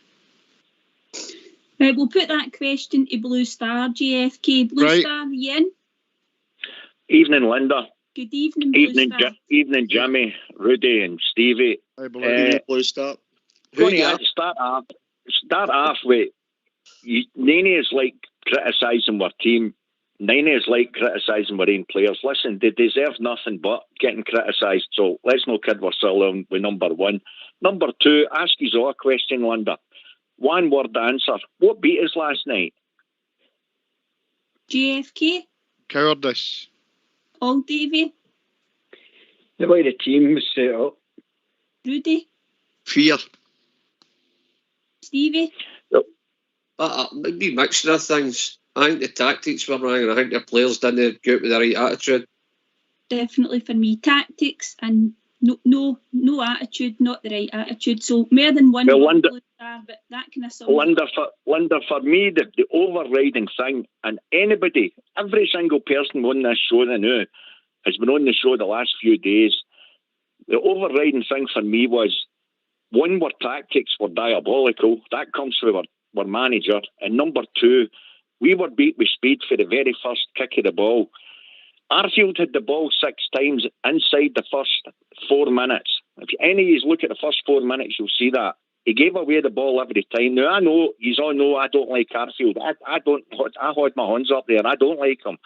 We'll put that question to Blue Star, JFK. Blue Star, Ian. Evening, Linda. Good evening, Blue Star. Evening, Jimmy, Rudy and Stevie. Hi, Blue Star. Start off with, Nene is like criticising our team. Nene is like criticising our own players. Listen, they deserve nothing but getting criticised, so let's not kid ourselves with number 1. Number 2, ask you all a question, Linda. 1 word answer. What beat us last night? JFK. Cowardice. All Davy. The way the team was set up. Rudy. Fear. Stevie. Maybe mixture of things. I think the tactics were wrong, and I think the players didn't go out with the right attitude. Definitely for me, tactics and no attitude, not the right attitude. So more than one. Well, Linda, but that kind of song. Linda, for me, the overriding thing, and anybody, every single person on this show now has been on the show the last few days. The overriding thing for me was, 1, our tactics were diabolical. That comes from our manager. And number 2, we were beat with speed for the very first kick of the ball. Arfield had the ball 6 times inside the first 4 minutes. If any of you look at the first 4 minutes, you'll see that. He gave away the ball every time. Now, I know, you all know I don't like Arfield. I hold my hands up there. I don't like him.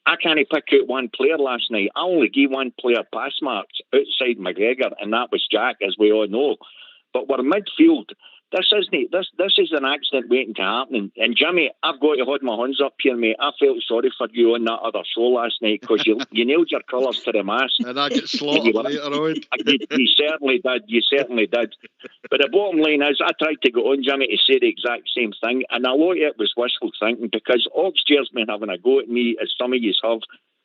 I can't pick out one player last night. I only gave one player pass marks outside McGregor, and that was Jack, as we all know. But we're midfield. This is an accident waiting to happen. And Jimmy, I've got to hold my hands up here, mate. I felt sorry for you on that other show last night because you nailed your colours to the mast. And I get slaughtered later on. You certainly did. But the bottom line is, I tried to go on, Jimmy, to say the exact same thing, and a lot of it was wishful thinking because Oxford's been having a go at me, as some of you have,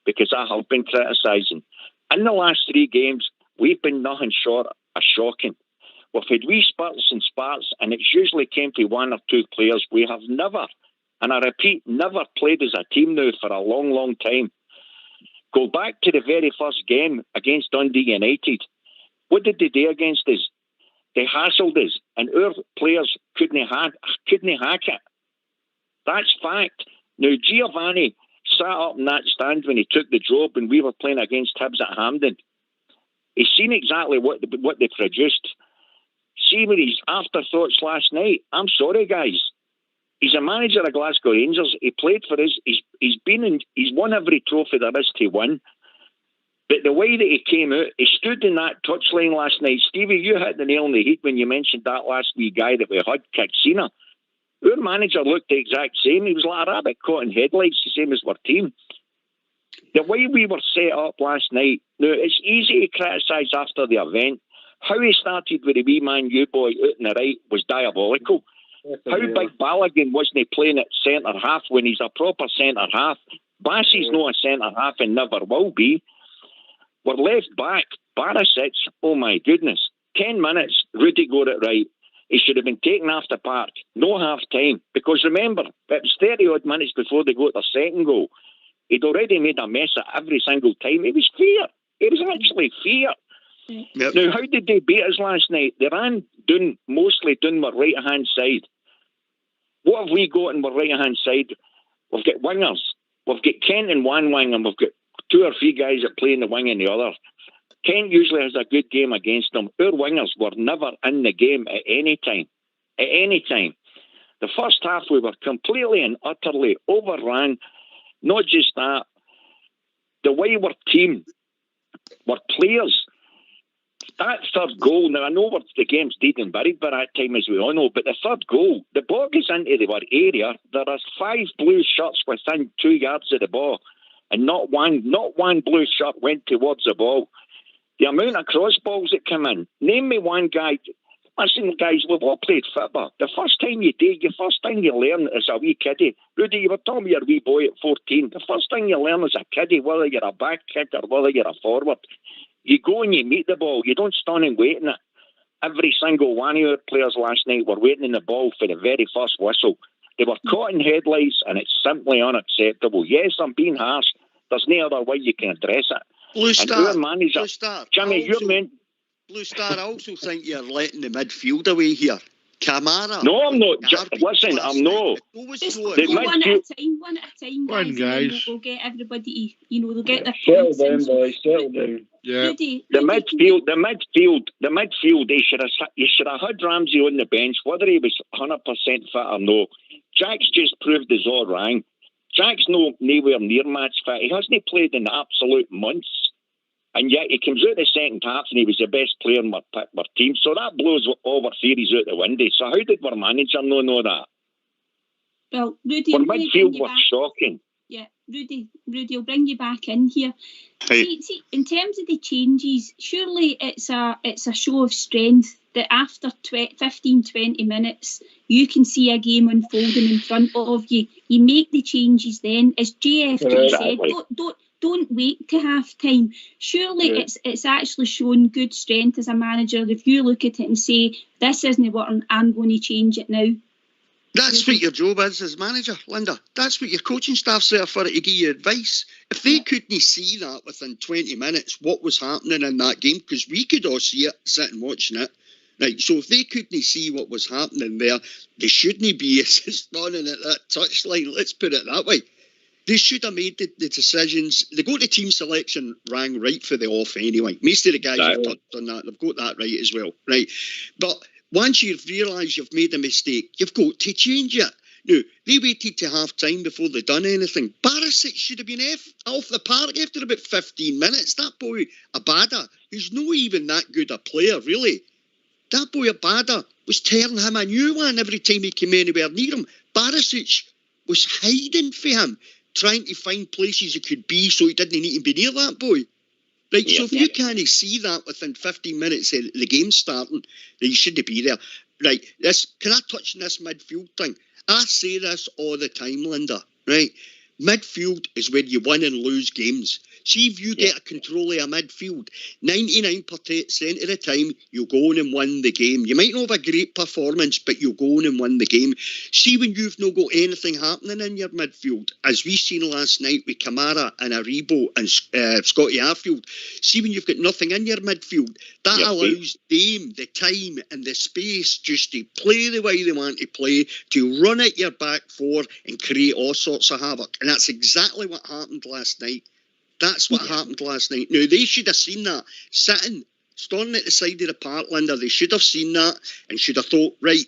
because I have been criticising. In the last 3 games, we've been nothing short of shocking. We've had wee spurts and sparts, and it's usually came to 1 or 2 players. We have never, and I repeat, never played as a team now for a long, long time. Go back to the very first game against Dundee United. What did they do against us? They hassled us, and our players couldn't hack it. That's fact. Now, Giovanni sat up in that stand when he took the job when we were playing against Hibs at Hampden. He's seen exactly what they produced. See with his afterthoughts last night. I'm sorry, guys. He's a manager of Glasgow Rangers. He played for us. He's won every trophy there is to win. But the way that he came out, he stood in that touchline last night. Stevie, you hit the nail on the head when you mentioned that last wee guy that we had, Kaxina. Our manager looked the exact same. He was like a rabbit caught in headlights, the same as our team. The way we were set up last night, now it's easy to criticise after the event. How he started with the wee man U-boy out in the right was diabolical. How Big Balogun wasn't playing at centre half when he's a proper centre half. Bassey's not a centre half and never will be. We're left back, Barisic, oh my goodness. 10 minutes, Rudy got it right. He should have been taken off the park, no half time. Because remember, it was 30 odd minutes before they got their second goal. He'd already made a mess of every single time. It was fear. It was actually fear. Yep. Now, how did they beat us last night? They ran mostly down our right-hand side. What have we got on our right-hand side? We've got wingers. We've got Kent in one wing and we've got 2 or 3 guys that play in the wing in the other. Kent usually has a good game against them. Our wingers were never in the game at any time. At any time. The first half we were completely and utterly overrun. Not just that. The way we're team, we're players. That third goal, now I know the game's dead and buried by that time, as we all know, but the third goal, the ball goes into the area. There are 5 blue shirts within 2 yards of the ball, and not one blue shirt went towards the ball. The amount of cross balls that come in, name me one guy. Listen, guys, we've all played football. The first thing you learn as a wee kiddie, Rudy, you were telling me you're a wee boy at 14. The first thing you learn as a kiddie, whether you're a back kicker, whether you're a forward, you go and you meet the ball. You don't stand and wait in it. Every single one of our players last night were waiting in the ball for the very first whistle. They were caught in headlights, and it's simply unacceptable. Yes, I'm being harsh. There's no other way you can address it. Blue Star, Jimmy, you're meant. Blue Star, I also think you're letting the midfield away here. Kamara. No, I'm not. Listen, I'm not. Just go one at a time, guys. guys. We'll get everybody, they'll get their settle down, boys. Settle down. Yeah. The midfield. You should have had Ramsey on the bench, whether he was 100% fit or no. Jack's just proved his all wrong. Jack's nowhere near match fit. He hasn't played in absolute months. And yet he comes out the second half and he was the best player in our team. So that blows all our theories out the window. So how did our manager not know that? Well, Rudy, our midfield was shocking. Yeah, Rudy, I'll bring you back in here. See, in terms of the changes, surely it's a show of strength that after 15, 20 minutes, you can see a game unfolding in front of you. You make the changes then. As JFK said, don't wait to half time. Surely it's actually shown good strength as a manager if you look at it and say, this isn't what I'm going to change it now. That's what your job is as manager, Linda. That's what your coaching staff's there for, to give you advice. If they couldn't see that within 20 minutes, what was happening in that game, because we could all see it, sitting watching it, right? So if they couldn't see what was happening there, they shouldn't be standing at that touchline. Let's put it that way. They should have made the decisions. The go-to team selection rang right for the off anyway. Most of the guys have touched on that. They've got that right as well, right? But once you've realised you've made a mistake, you've got to change it. Now, they waited to half-time before they done anything. Barisic should have been off the park after about 15 minutes. That boy, Abada, who's not even that good a player, really. That boy, Abada, was tearing him a new one every time he came anywhere near him. Barisic was hiding for him, trying to find places he could be so he didn't need to be near that boy. Right, so if you can't see that within 15 minutes of the game starting, then you shouldn't be there. Right, can I touch on this midfield thing? I say this all the time, Linda, right? Midfield is where you win and lose games. See, if you get a control of a midfield, 99% of the time, you'll go on and win the game. You might not have a great performance, but you'll go on and win the game. See, when you've not got anything happening in your midfield, as we seen last night with Kamara and Aribo and Scotty Arfield, see, when you've got nothing in your midfield, that allows them the time and the space just to play the way they want to play, to run at your back four and create all sorts of havoc. And that's exactly what happened last night. That's what happened last night. Now, they should have seen that. Standing at the side of the park, Linda, they should have seen that and should have thought, right,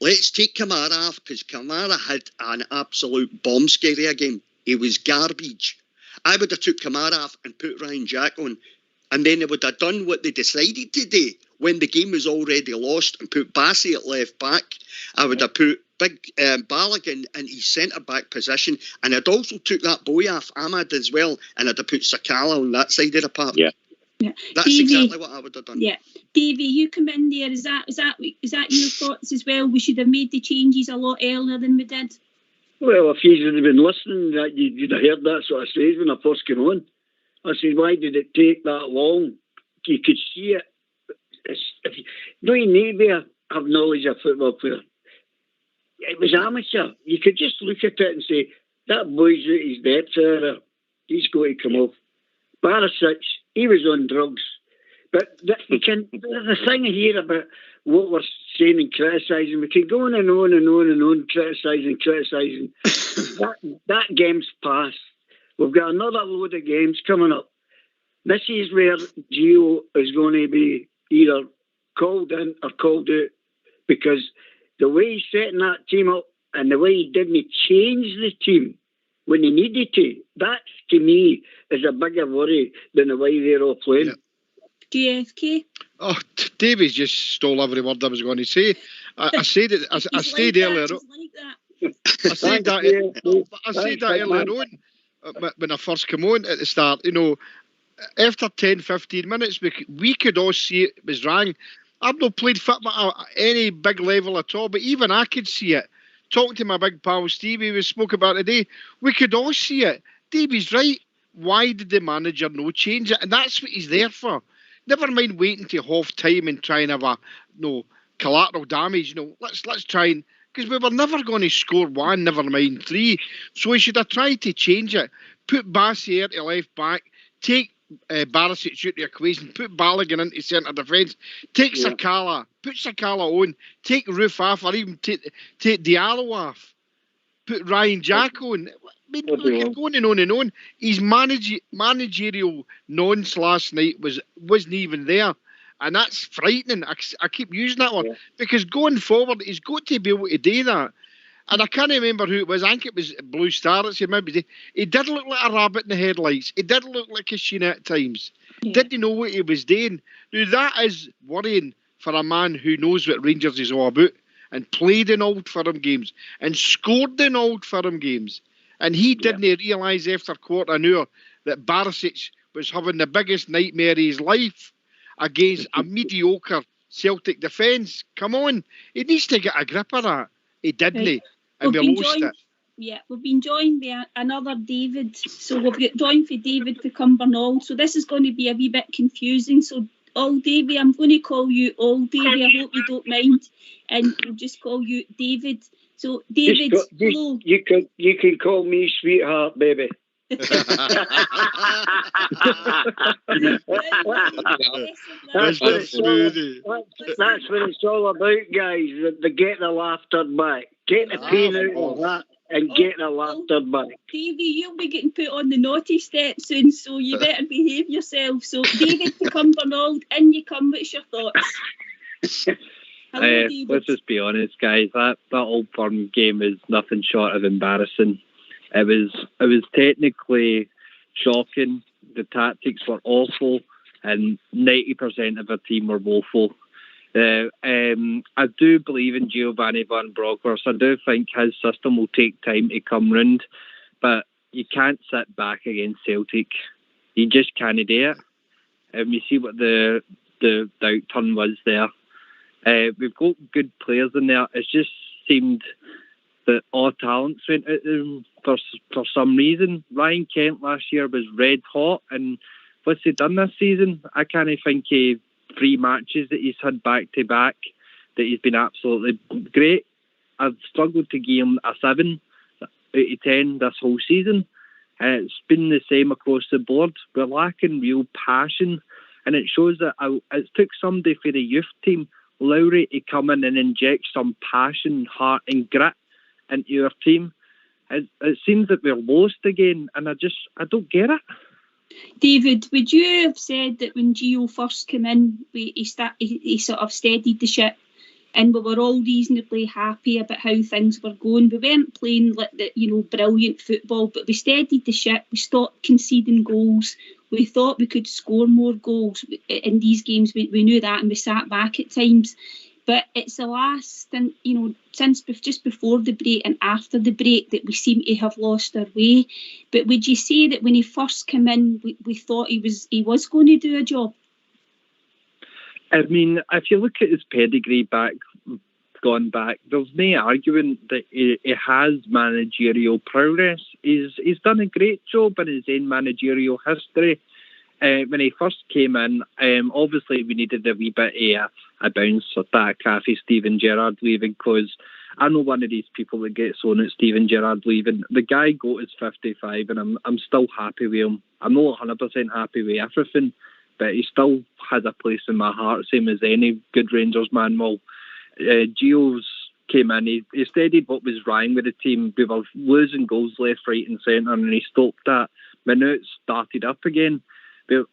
let's take Kamara off, because Kamara had an absolute bomb scare of a game. He was garbage. I would have took Kamara off and put Ryan Jack on, and then they would have done what they decided to do when the game was already lost and put Bassey at left back. I would have put Big Balogun in his centre-back position, and I'd also took that boy off, Ahmad, as well, and I'd have put Sakala on that side of the park. Yeah. Yeah. That's Davey, exactly what I would have done. Yeah. Davey, you come in there. Is that your thoughts as well? We should have made the changes a lot earlier than we did. Well, if you had been listening, you'd have heard that sort of phrase when I first came on. I said, why did it take that long? You could see it. You need to have knowledge of football player. It was amateur. You could just look at it and say, that boy's at his depth area. He's going to come off. Barisic, he was on drugs. But the thing here about what we're saying and criticising, we can go on and on and on and on, criticising. that game's passed. We've got another load of games coming up. This is where Gio is going to be either called in or called out, because the way he's setting that team up and the way he didn't change the team when he needed to, that, to me, is a bigger worry than the way they're all playing. Yeah. GFK? Oh, Davies just stole every word I was going to say. I said it. I stayed earlier on. I said that earlier on when I first came on at the start. You know, after 10-15 minutes, we could all see it was wrong. I've not played football at any big level at all, but even I could see it. Talking to my big pal Stevie, we spoke about today, we could all see it. Davey's right. Why did the manager no change it? And that's what he's there for. Never mind waiting to half time and try and have a collateral damage. Let's try and, because we were never going to score one, never mind three. So we should have tried to change it. Put Bassey to left back, take Barisic out the equation, put Balogun into centre defence, take Sakala, put Sakala on, take Roof off, or even take Diallo off, put Ryan Jack on. I mean, we could go on and on and on. His managerial nonce last night wasn't even there, and that's frightening. I keep using that one because going forward, he's got to be able to do that. And I can't remember who it was. I think it was Blue Star. He did look like a rabbit in the headlights. He did look like a Sheena at times. Yeah. Didn't know what he was doing. Now, that is worrying for a man who knows what Rangers is all about and played in Old Firm games and scored in Old Firm games. And he didn't realise after quarter an hour that Barisic was having the biggest nightmare of his life against a mediocre Celtic defence. Come on. He needs to get a grip of that. He didn't. Right. And we lost it. Yeah, we've been joined by another David. So we've got joined for David for Cumbernauld. So this is going to be a wee bit confusing. So, Old Davy, I'm going to call you Old Davy. I hope you don't mind. And we'll just call you David. So, David, hello. You can call me sweetheart, baby. That's what it's all about, guys. They get the laughter back. Get the pain out of that and get the laughter back. Davey, you'll be getting put on the naughty step soon, so you better behave yourself. So, David to Cumbernauld, in you come. What's your thoughts? Hello, let's just be honest, guys. That Old Firm game is nothing short of embarrassing. It was technically shocking. The tactics were awful, and 90% of our team were woeful. I do believe in Giovanni Van Bronckhorst. I do think his system will take time to come round, but you can't sit back against Celtic. You just can't do it. And you see what the outturn was there. We've got good players in there. It just seemed that all talents went out for some reason. Ryan Kent last year was red hot, and what's he done this season? I can't think of 3 matches that he's had back to back that he's been absolutely great. I've struggled to give him a 7 out of 10 this whole season. It's been the same across the board. We're lacking real passion, and it shows that it took somebody for the youth team, Lowry, to come in and inject some passion, heart and grit into our team. It seems that we're lost again, and I don't get it. David, would you have said that when Gio first came in, he sort of steadied the ship, and we were all reasonably happy about how things were going. We weren't playing like the, brilliant football, but we steadied the ship. We stopped conceding goals. We thought we could score more goals in these games. We knew that, and we sat back at times. But it's the last, and since just before the break and after the break, that we seem to have lost our way. But would you say that when he first came in, we thought he was going to do a job? I mean, if you look at his pedigree gone back, there's no arguing that he has managerial prowess. He's done a great job in his own managerial history. When he first came in, obviously we needed a wee bit of a bounce or that after Steven Gerrard leaving, because I know one of these people that gets on at Steven Gerrard leaving. The guy got his 55, and I'm still happy with him. I'm not 100% happy with everything, but he still has a place in my heart, same as any good Rangers man will. Gio's came in, he steadied what was wrong with the team. We were losing goals left, right and centre, and he stopped that. But now it's started up again. But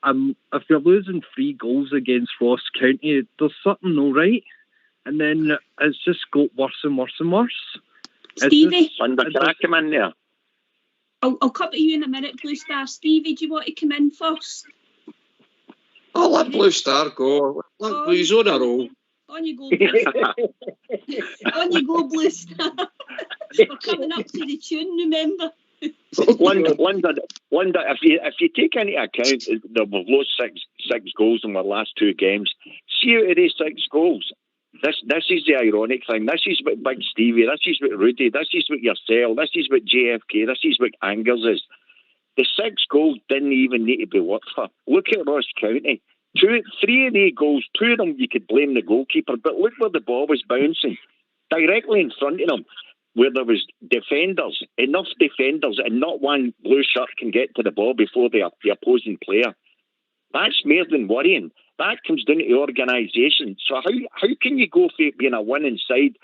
if you're losing 3 goals against Ross County, there's something no right. And then it's just got worse and worse and worse. Stevie? Linda, can I come in there? I'll come to you in a minute, Blue Star. Stevie, do you want to come in first? I'll let Blue Star go. He's on a roll. On you go, Blue Star. On you go, Blue Star. We're coming up to the tune, remember? Linda, if you take into account that we've lost six goals in our last 2 games, see out of these 6 goals, this is the ironic thing. This is what Big Stevie, this is what Rudy, this is what yourself, this is what JFK, this is what Angers is. The 6 goals didn't even need to be worked for. Look at Ross County. 3 of the goals, 2 of them you could blame the goalkeeper, but look where the ball was bouncing. Directly in front of them, where there was enough defenders, and not one blue shirt can get to the ball before the opposing player. That's more than worrying. That comes down to organisation. So how can you go from being a winning side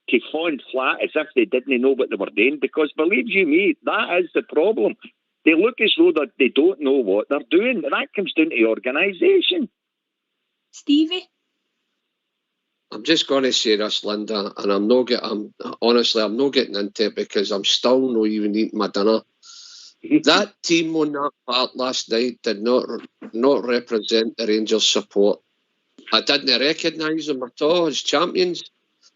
to falling flat as if they didn't know what they were doing? Because believe you me, that is the problem. They look as though that they don't know what they're doing. And that comes down to organisation. Stevie? I'm just going to say this, Linda, and I'm not getting into it because I'm still not even eating my dinner. That team on that part last night did not represent the Rangers support. I didn't recognise them at all as champions.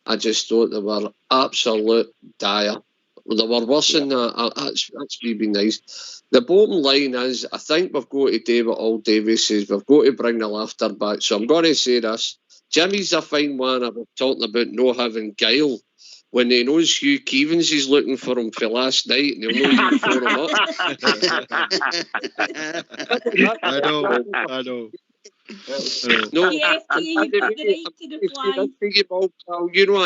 I just thought they were absolute dire. They were worse than that. That's really nice. The bottom line is, I think we've got to do what all Davies says. We've got to bring the laughter back. So I'm going to say this. Jimmy's a fine one about talking about not having guile when he knows Hugh Keevins is looking for him for last night and he'll not even phone him up. I know. No, I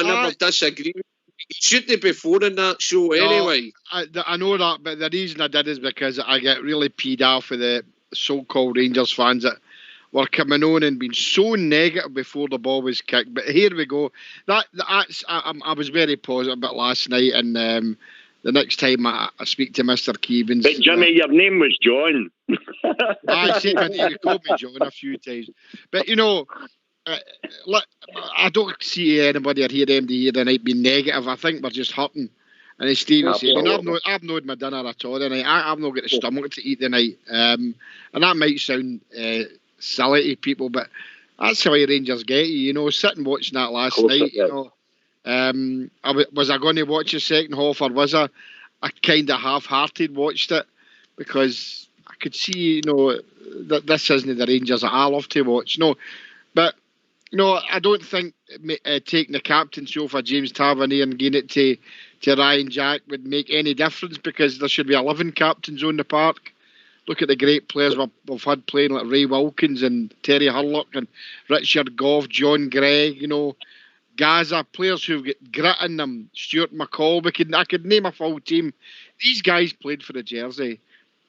never disagree. He shouldn't be phoning that show anyway. I know that, but the reason I did is because I get really peed off with the so-called Rangers fans that were coming on and being so negative before the ball was kicked. But here we go. I was very positive about last night, and the next time I speak to Mr. Keevins. But Jimmy, your name was John. I said my name. You called me John a few times. But I don't see anybody or hear anybody here tonight being negative. I think we're just hurting. And as Stevie said, I've not had my dinner at all tonight. I've not got the stomach to eat tonight. And that might sound silly to people, but that's how Rangers get you. Sitting watching that last night, was I going to watch the second half, or was I kind of half-hearted watched it because I could see, that this isn't the Rangers that I love to watch. But I don't think taking the captaincy off of James Tavernier and giving it to Ryan Jack would make any difference, because there should be 11 captains on the park. Look at the great players we've had playing, like Ray Wilkins and Terry Hurlock and Richard Gough, John Gregg, Gaza, players who've got grit in them, Stuart McCall. I could name a full team. These guys played for the jersey.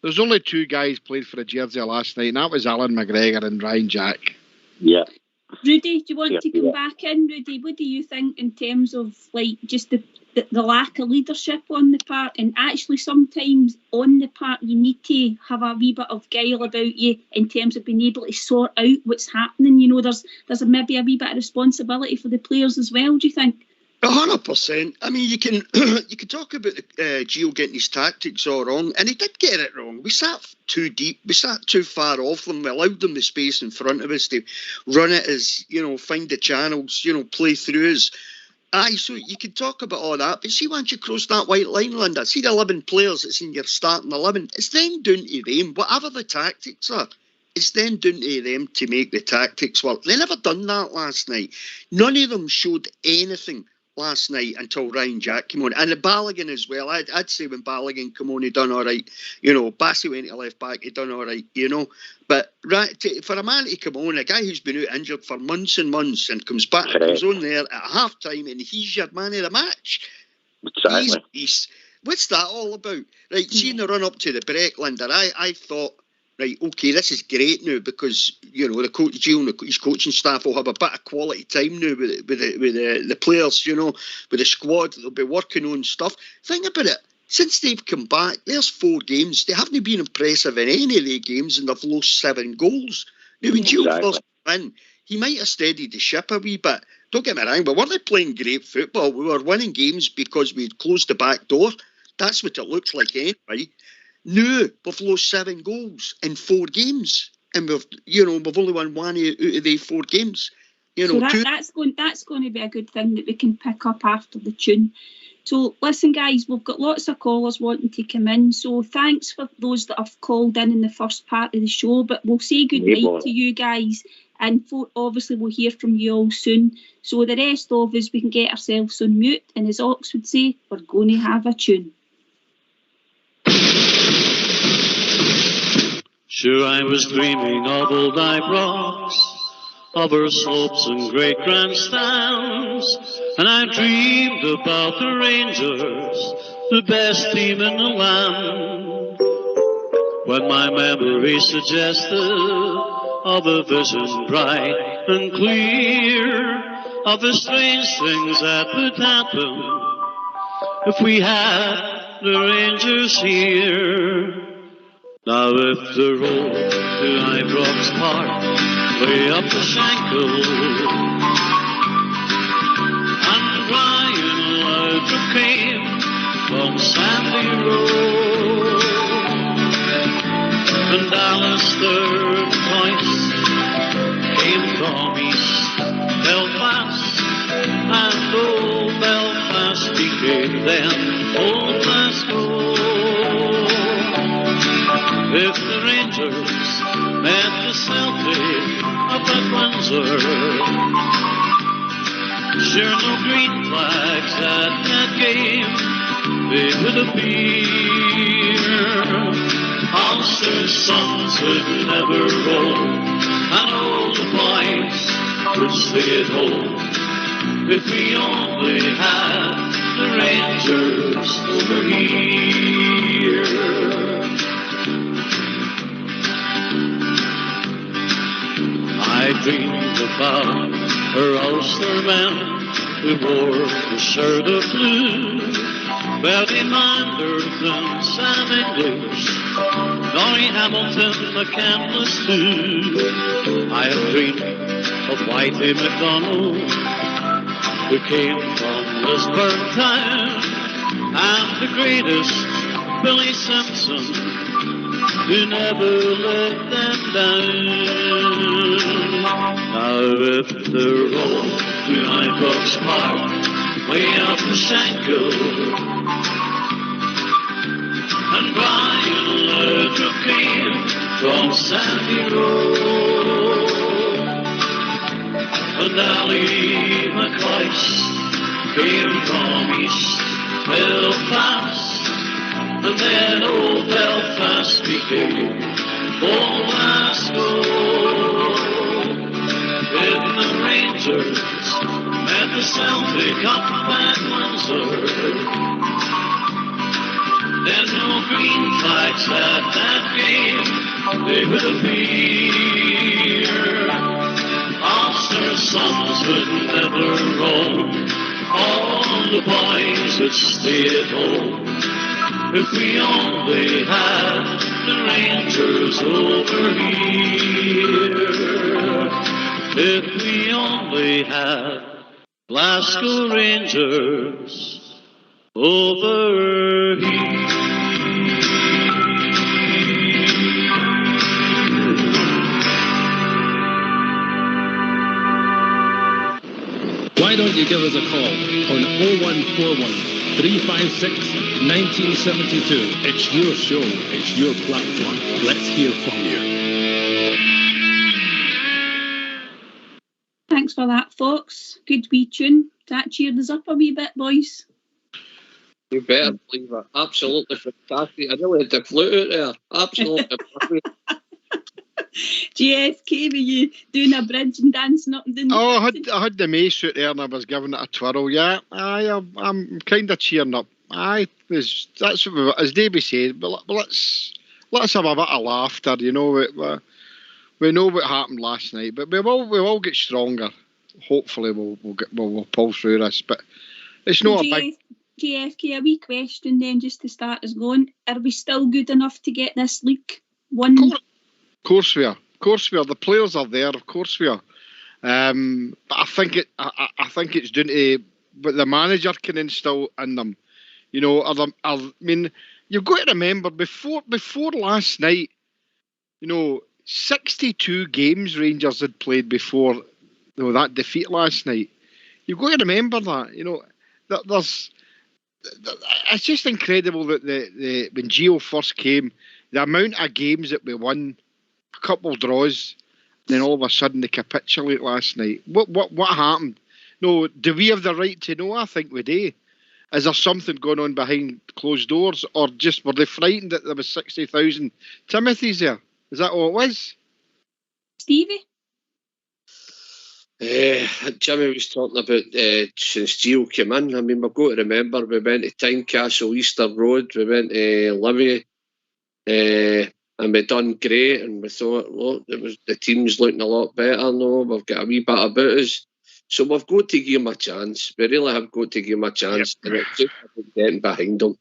There's only 2 guys played for the jersey last night, and that was Alan McGregor and Ryan Jack. Yeah. Rudy, do you want to come back in, Rudy? What do you think in terms of just the lack of leadership on the part, and actually sometimes on the part you need to have a wee bit of guile about you in terms of being able to sort out what's happening. You know, there's maybe a wee bit of responsibility for the players as well, do you think? 100%. I mean, you can talk about Gio getting his tactics all wrong, and he did get it wrong. We sat too deep. We sat too far off them. We allowed them the space in front of us to run it as, find the channels, play through us. Aye, so you can talk about all that, but see, once you cross that white line, Linda, see the 11 players that's in your starting 11, it's then down to them, whatever the tactics are, it's then down to them to make the tactics work. They never done that last night. None of them showed anything last night until Ryan Jack came on. And the Balogun as well. I'd say when Balogun came on, he done all right. Bassey went to left back, he done all right, But for a man to come on, a guy who's been out injured for months and months and comes on there at half time and he's your man of the match. Exactly. What's that all about? Right, seeing the run up to the break, Linda, I thought, right, okay, this is great now because, the coach Gio and his coaching staff will have a bit of quality time now with the players, with the squad. They'll be working on stuff. Think about it. Since they've come back, there's 4 games. They haven't been impressive in any of the games and they've lost 7 goals. Now, when Gio first came in, he might have steadied the ship a wee bit. Don't get me wrong, but weren't they playing great football? We were winning games because we'd closed the back door. That's what it looks like anyway. No, we've lost 7 goals in 4 games, and we've only won 1 out of the 4 games. So that's going to be a good thing that we can pick up after the tune. So listen, guys, we've got lots of callers wanting to come in. So thanks for those that have called in the first part of the show. But we'll say good night to you guys, and obviously we'll hear from you all soon. So the rest of us, we can get ourselves on mute, and as Ox would say, we're going to have a tune. Sure, I was dreaming of old Ibrox, of her slopes and great grandstands, and I dreamed about the Rangers, the best team in the land. When my memory suggested of a vision bright and clear, of the strange things that would happen if we had the Rangers here. Now if the road to Ibrox Park way up the Shankill, and Ryan Laudrup came from Sandy Road, and Alistair Price came from East Belfast, and old Belfast became then old Glasgow. If the Rangers met the Celtic up at Windsor, sure no green flags at that game they would appear. Ulster's sons would never roll, and all the boys would stay at home if we only had the Rangers over here. I dreamed about her Ulster men who wore the shirt of blue, Bertie Manderton, Sam English, Norrie Hamilton, McCandless too. I have dreamed of Whitey McDonald, who came from Lisburn town, and the greatest, Billy Simpson, who never let them down. Now if the road to Ibrox Park way up the Shankill, and Brian Laudrup came from Sandy Road, and Ali McCoyce came from East Belfast, and then old Belfast became old Glasgow. If the Rangers met the Celtic up at Windsor, there's no green flags at that game they would appear. Ulster's sons would never roam, all the boys boys that stay at home. If we only had the Rangers over here. If we only had Glasgow Rangers over here. Why don't you give us a call on 0141 356 1972. It's your show, it's your platform. Let's hear from you. Thanks for that, Fox. Good wee tune. That cheered us up a wee bit, boys. You better believe it. Absolutely fantastic. I really had the flute out there. Absolutely perfect. JFK, were you doing a bridge and dancing up and down? Oh, I had the mace out there and I was giving it a twirl. Yeah, I'm kind of cheering up. That's what as Davey said. But let's have a bit of laughter. You know, we know what happened last night, but we will get stronger. Hopefully, we'll pull through this. But it's not a big. JFK, a wee question then, just to start us going. Are we still good enough to get this league won? Of course we are. Of course we are. The players are there. Of course we are. But I think it's down to what the manager can instill in them. You know, I mean, you've got to remember before last night. You know, 62 games Rangers had played before that defeat last night. You've got to remember that. You know, it's just incredible that when Gio first came, the amount of games that we won, a couple of draws, then all of a sudden they capitulate last night. What happened? No, do we have the right to know? I think we do. Is there something going on behind closed doors, or just were they frightened that there was 60,000 Timothys there? Is that all it was? Stevie? Jimmy was talking about since Gio came in. I mean, we've got to remember we went to Tynecastle, Easter Road, we went to Livy, and we done great. And we thought, look, the team's looking a lot better now. We've got a wee bit about us, so we've got to give him a chance. We really have got to give him a chance, and it's just getting behind them.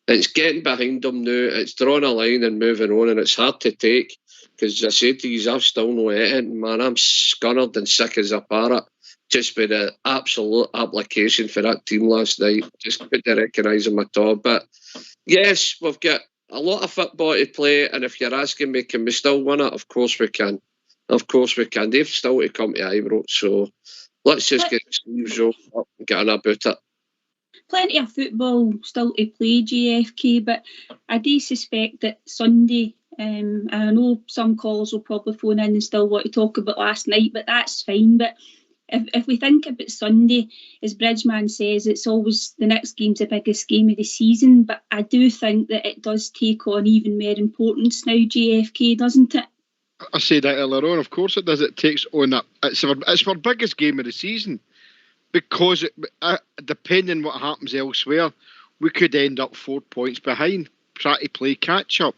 It's getting behind them now. It's drawing a line and moving on, and it's hard to take. Because I said to you, I've still no it, man. I'm scunnered and sick as a parrot just with the absolute application for that team last night. Just put to recognise them at all. But yes, we've got a lot of football to play, and if you're asking me, can we still win it? Of course we can. Of course we can. They've still to come to Ibrox, so let's just get the sleeves rolled up and get on about it. Plenty of football still to play, JFK, but I do suspect that Sunday. And I know some callers will probably phone in and still want to talk about last night, but that's fine. But if we think about Sunday, as Bridgeman says, it's always the next game's the biggest game of the season. But I do think that it does take on even more importance now, JFK, doesn't it? I said that earlier on. Of course it does. It takes on that. It's our biggest game of the season because depending what happens elsewhere, we could end up 4 points behind, try to play catch up.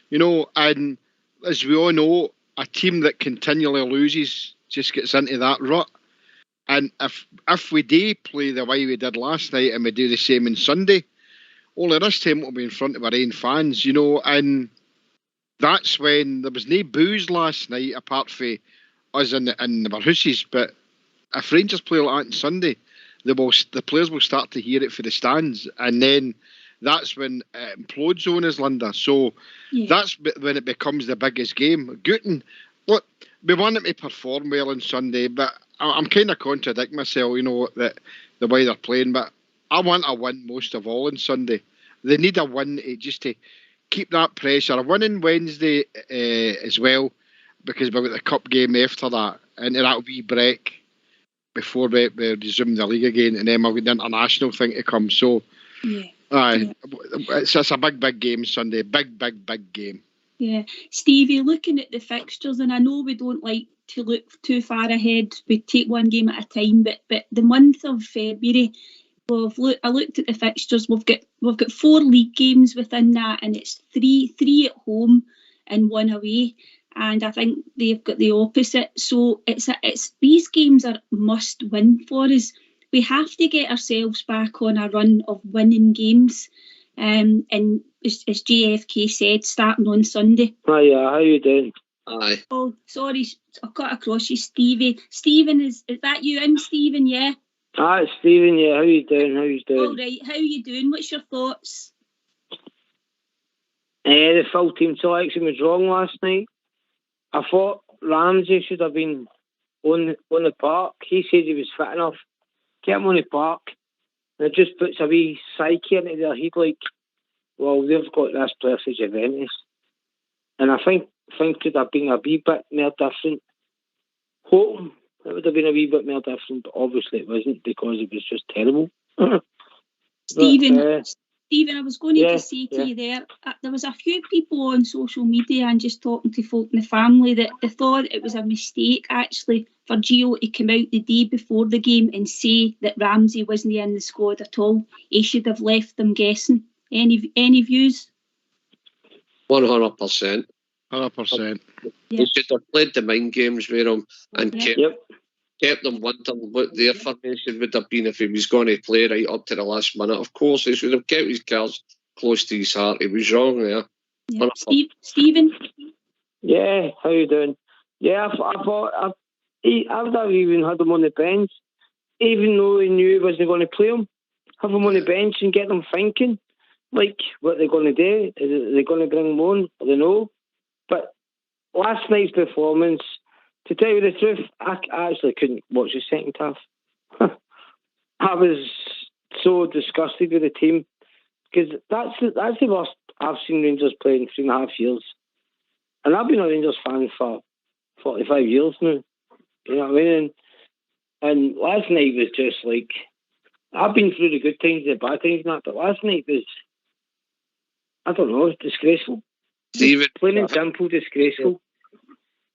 You know, and as we all know, a team that continually loses just gets into that rut. And if we do play the way we did last night and we do the same on Sunday, only this time we'll be in front of our own fans, you know, and that's when there was no boos last night apart from us in our houses. But if Rangers play like that on Sunday, the players will start to hear it for the stands, and then that's when it implodes on us, Linda. So that's when it becomes the biggest game. Gooten, look, we want them to perform well on Sunday, but I'm kind of contradicting myself, you know, that the way they're playing. But I want a win most of all on Sunday. They need a win just to keep that pressure. A win on Wednesday as well, because we've got the cup game after that, and that'll be break before we resume the league again, and then we'll get the international thing to come. So. Yeah. Aye, it's a big game Sunday. Big game. Yeah. Stevie, looking at the fixtures, and I know we don't like to look too far ahead, we take one game at a time, but the month of February, I looked at the fixtures, we've got 4 league games within that, and it's three at home and 1 away. And I think they've got the opposite. So it's these games are must win for us. we have to get ourselves back on a run of winning games. And as JFK said, starting on Sunday. Hiya, how you doing? Aye. Oh, sorry, I've got across you, Stevie. Stephen, is that you in, Stephen? Yeah. Ah, it's Stephen, yeah. How you doing? All right, how you doing? What's your thoughts? The full team selection was wrong last night. I thought Ramsey should have been on the park. He said he was fit enough. Get him on the park. And it just puts a wee psyche into their head like, well, they've got this player for Juventus. And I think could have been a wee bit more different. Hoping it would have been a wee bit more different, but obviously it wasn't because it was just terrible. Stephen, I was going to just say to you there was a few people on social media and just talking to folk in the family that they thought it was a mistake actually for Gio to come out the day before the game and say that Ramsey wasn't in the squad at all. He should have left them guessing. Any views? 100%. 100%. He should have played the mind games with him and kept them wondering what their formation would have been if he was going to play right up to the last minute. Of course, he should have kept his cards close to his heart. He was wrong there. Yeah. Stephen? Yeah, how you doing? Yeah, I thought I would have even had him on the bench, even though he knew he wasn't going to play him. Have him on the bench and get them thinking, like, what they're going to do. Are they going to bring him on? I don't know. But last night's performance, to tell you the truth, I actually couldn't watch the second half. I was so disgusted with the team because that's the worst I've seen Rangers play in 3.5 years. And I've been a Rangers fan for 45 years now. You know what I mean? And last night was just like, I've been through the good times, the bad times and that, but last night was, I don't know, disgraceful. Stephen, plain and simple, disgraceful.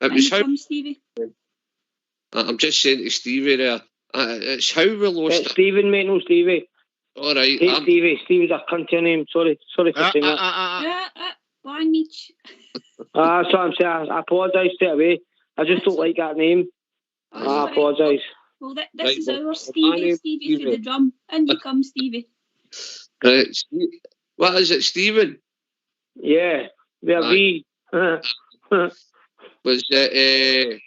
It was how, Stevie. I'm just saying to Stevie there, it's how we lost. It's Stephen, mate, no Stevie. All right. Hey, Stevie. Stevie's a cunt name. Sorry for saying that. One each. That's what I'm saying. I apologise straight away. I just don't like that name. I apologise. Well, this is our Stevie through the drum. And you come, Stevie. Right. What is it, Stephen? Yeah. We Was it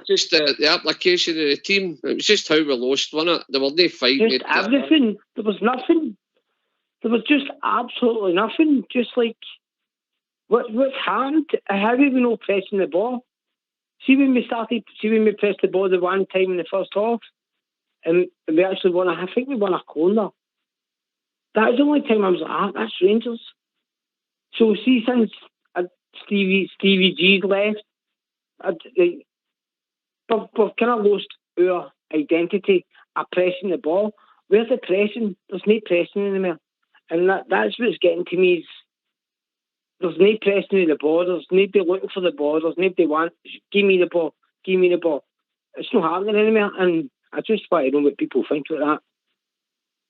just the application of the team? It was just how we lost, wasn't it? There were no fighting. Just everything. There was nothing. There was just absolutely nothing. Just like, what happened? How are we not pressing the ball? See when we pressed the ball the one time in the first half, and we actually won. I think we won a corner. That was the only time I was like, that's Rangers. So see, since Stevie G's left, we've kind of lost our identity of pressing the ball. Where's the pressing? There's no pressing anymore. And that's what's getting to me is there's no pressing the ball, there's nobody looking for the ball, there's nobody want, give me the ball. It's not happening anymore, and I just want to know what people think about that.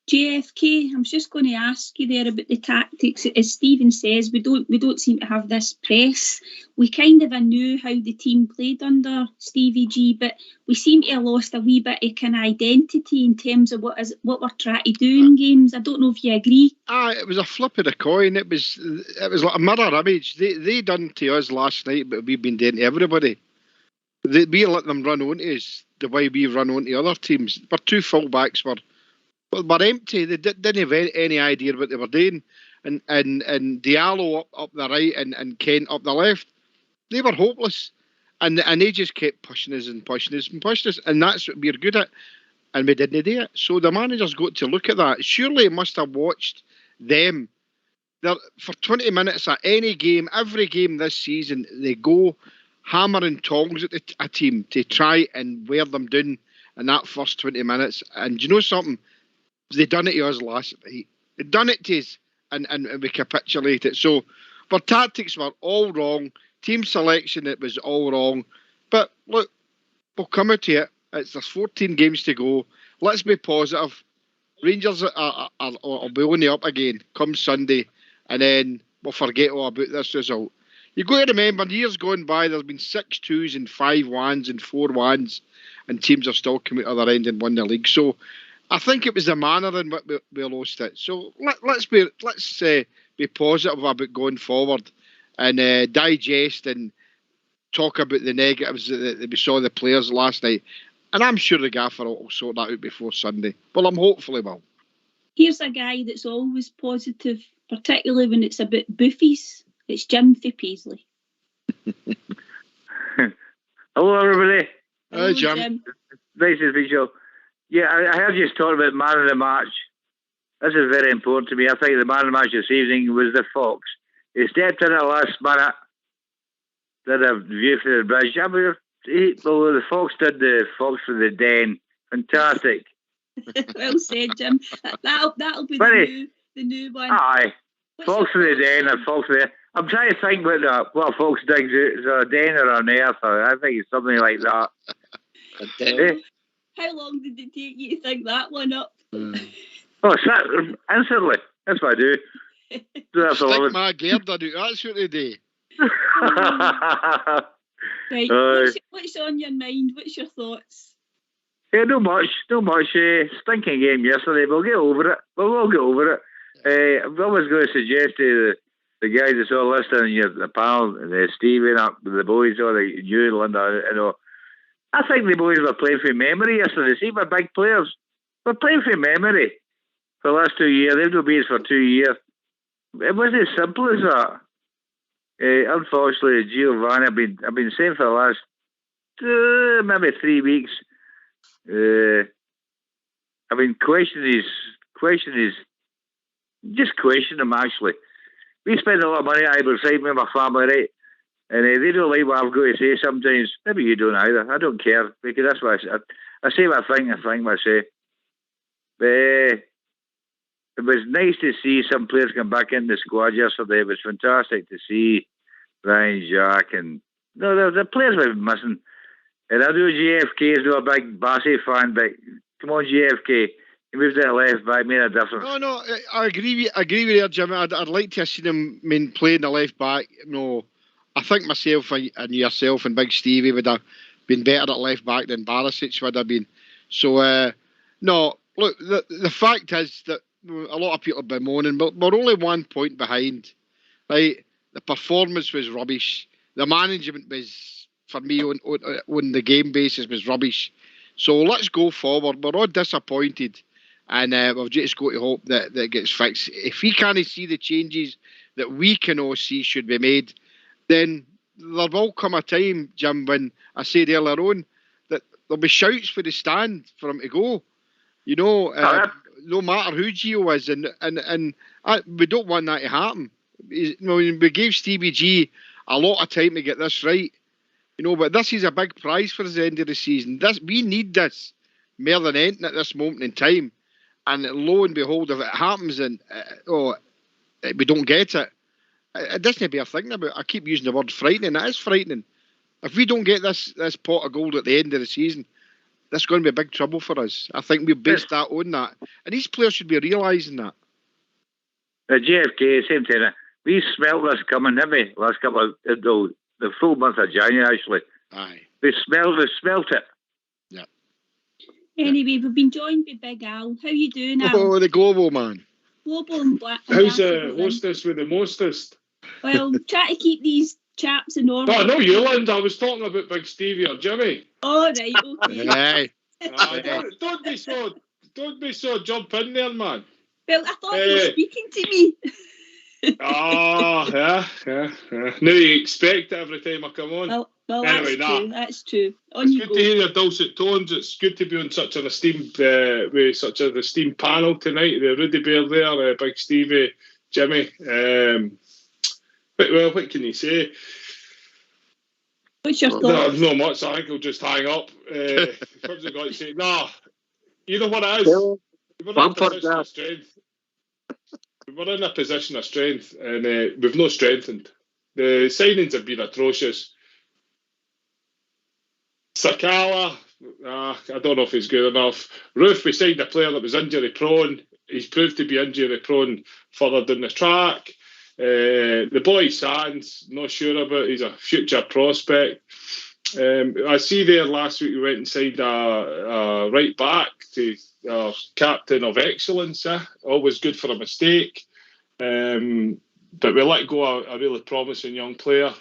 JFK, I'm just going to ask you there about the tactics. As Stephen says, we don't seem to have this press. We kind of knew how the team played under Stevie G, but we seem to have lost a wee bit of kind of identity in terms of what we're trying to do in games. I don't know if you agree. It was a flip of the coin. It was like a mirror image. They done to us last night, but we've been doing to everybody. We let them run onto us the way we run onto other teams. Our two full-backs were empty. They didn't have any idea what they were doing. And Diallo up the right and Kent up the left, they were hopeless. And they just kept pushing us. And that's what we're good at. And we didn't do it. So the manager's got to look at that. Surely he must have watched them. For 20 minutes at any game, every game this season, they go hammer and tongs at a team to try and wear them down in that first 20 minutes. And you know something? They done it to us last night. They done it to us, and we capitulated. So, our tactics were all wrong. Team selection, it was all wrong. But look, we'll come out to it. There's 14 games to go. Let's be positive. Rangers will be only up again come Sunday, and then we'll forget all about this result. You've got to remember, years gone by, there's been 6 2s and 5 1s and 4 1s, and teams have still come out the other end and won the league. So, I think it was the manner in which we lost it. So let's be positive about going forward and digest and talk about the negatives that we saw the players last night. And I'm sure the gaffer will sort that out before Sunday. Well, I'm hopefully will. Here's a guy that's always positive, particularly when it's about boofies. It's Jim for Paisley. Hello, everybody. Hi, Jim. Nice to meet you. Yeah, I heard you talk about man of the match. This is very important to me. I think the man of the match this evening was the Fox. He stepped in at the last minute, did a view for the bridge. The Fox did the Fox for the Den. Fantastic. Well said, Jim. That'll be the new one. Aye. Fox for the Den or Fox for the... I'm trying to think what Fox digs out. Is it a den or an earth? I think it's something like that. How long did it take you to think that one up? Oh, instantly. That's what I do. Stick my Gerda out. That's what they do. Right. What's on your mind? What's your thoughts? Yeah, no much. Stinking game yesterday. We'll get over it. We'll get over it. I was going to suggest to the guys that's all listening, the panel, Stevie and the boys, or you, Linda, I think the boys were playing from memory yesterday. See, my big players were playing from memory for the last 2 years. They've been beats for 2 years. It wasn't as simple as that. Unfortunately, Giovanni, I've been saying for the last maybe 3 weeks. I've been questioning him actually. We spend a lot of money either side with my family, right? And they don't like what I've got to say sometimes. Maybe you don't either. I don't care, because that's what I say what I think what I say. But it was nice to see some players come back in the squad yesterday. It was fantastic to see Ryan, Jack, and the players were missing. And I know GFK is not a big Bassey fan, but come on, GFK. He moved to the left back, made a difference. No, I agree with you, Jim. I'd like to have seen him playing the left back. I think myself and yourself and Big Stevie would have been better at left back than Barisic would have been. So, no, look, the fact is that a lot of people have been moaning, but we're only 1 point behind. Right? The performance was rubbish. The management was, for me, on the game basis, was rubbish. So let's go forward. We're all disappointed. And we've just got to hope that it gets fixed. If we can't see the changes that we can all see should be made, then there will come a time, Jim, when I said earlier on that there'll be shouts for the stand for him to go. No matter who Gio is, and we don't want that to happen. We gave Stevie G a lot of time to get this right, but this is a big prize for us at the end of the season. We need this more than anything at this moment in time. And lo and behold, if it happens and we don't get it, it doesn't be a thing about. I keep using the word frightening. It is frightening. If we don't get this pot of gold at the end of the season, that's going to be big trouble for us. I think we've based that on that. And these players should be realising that. The JFK, same thing. We smelled this coming, haven't we? Last couple of the full month of January, actually. Aye. We smelled it. Yeah. Anyway, we've been joined by Big Al. How you doing, Al? Oh, the global man. Global and black. How's the hostess with the mostest? Well, try to keep these chaps in order. No, not you, Linda. I was talking about Big Stevie or Jimmy. All right, okay. Don't be so jump in there, man. Well, I thought you were speaking to me. Yeah. Now you expect it every time I come on. Well, anyway, that's true. It's good to hear your dulcet tones. It's good to be on such an esteemed panel tonight. The Rudy Bear there, Big Stevie, Jimmy. What can you say? What's your thoughts? Not much. I think I'll just hang up. What's I got to say? You know what it is? We're in a position of strength, and we've not strengthened. The signings have been atrocious. Sakala, I don't know if he's good enough. Roof, we signed a player that was injury prone. He's proved to be injury prone further down the track. The boy Sands, not sure about. He's a future prospect. I see there last week we went and signed a right back to captain of excellence. Always good for a mistake. But we let go a really promising young player.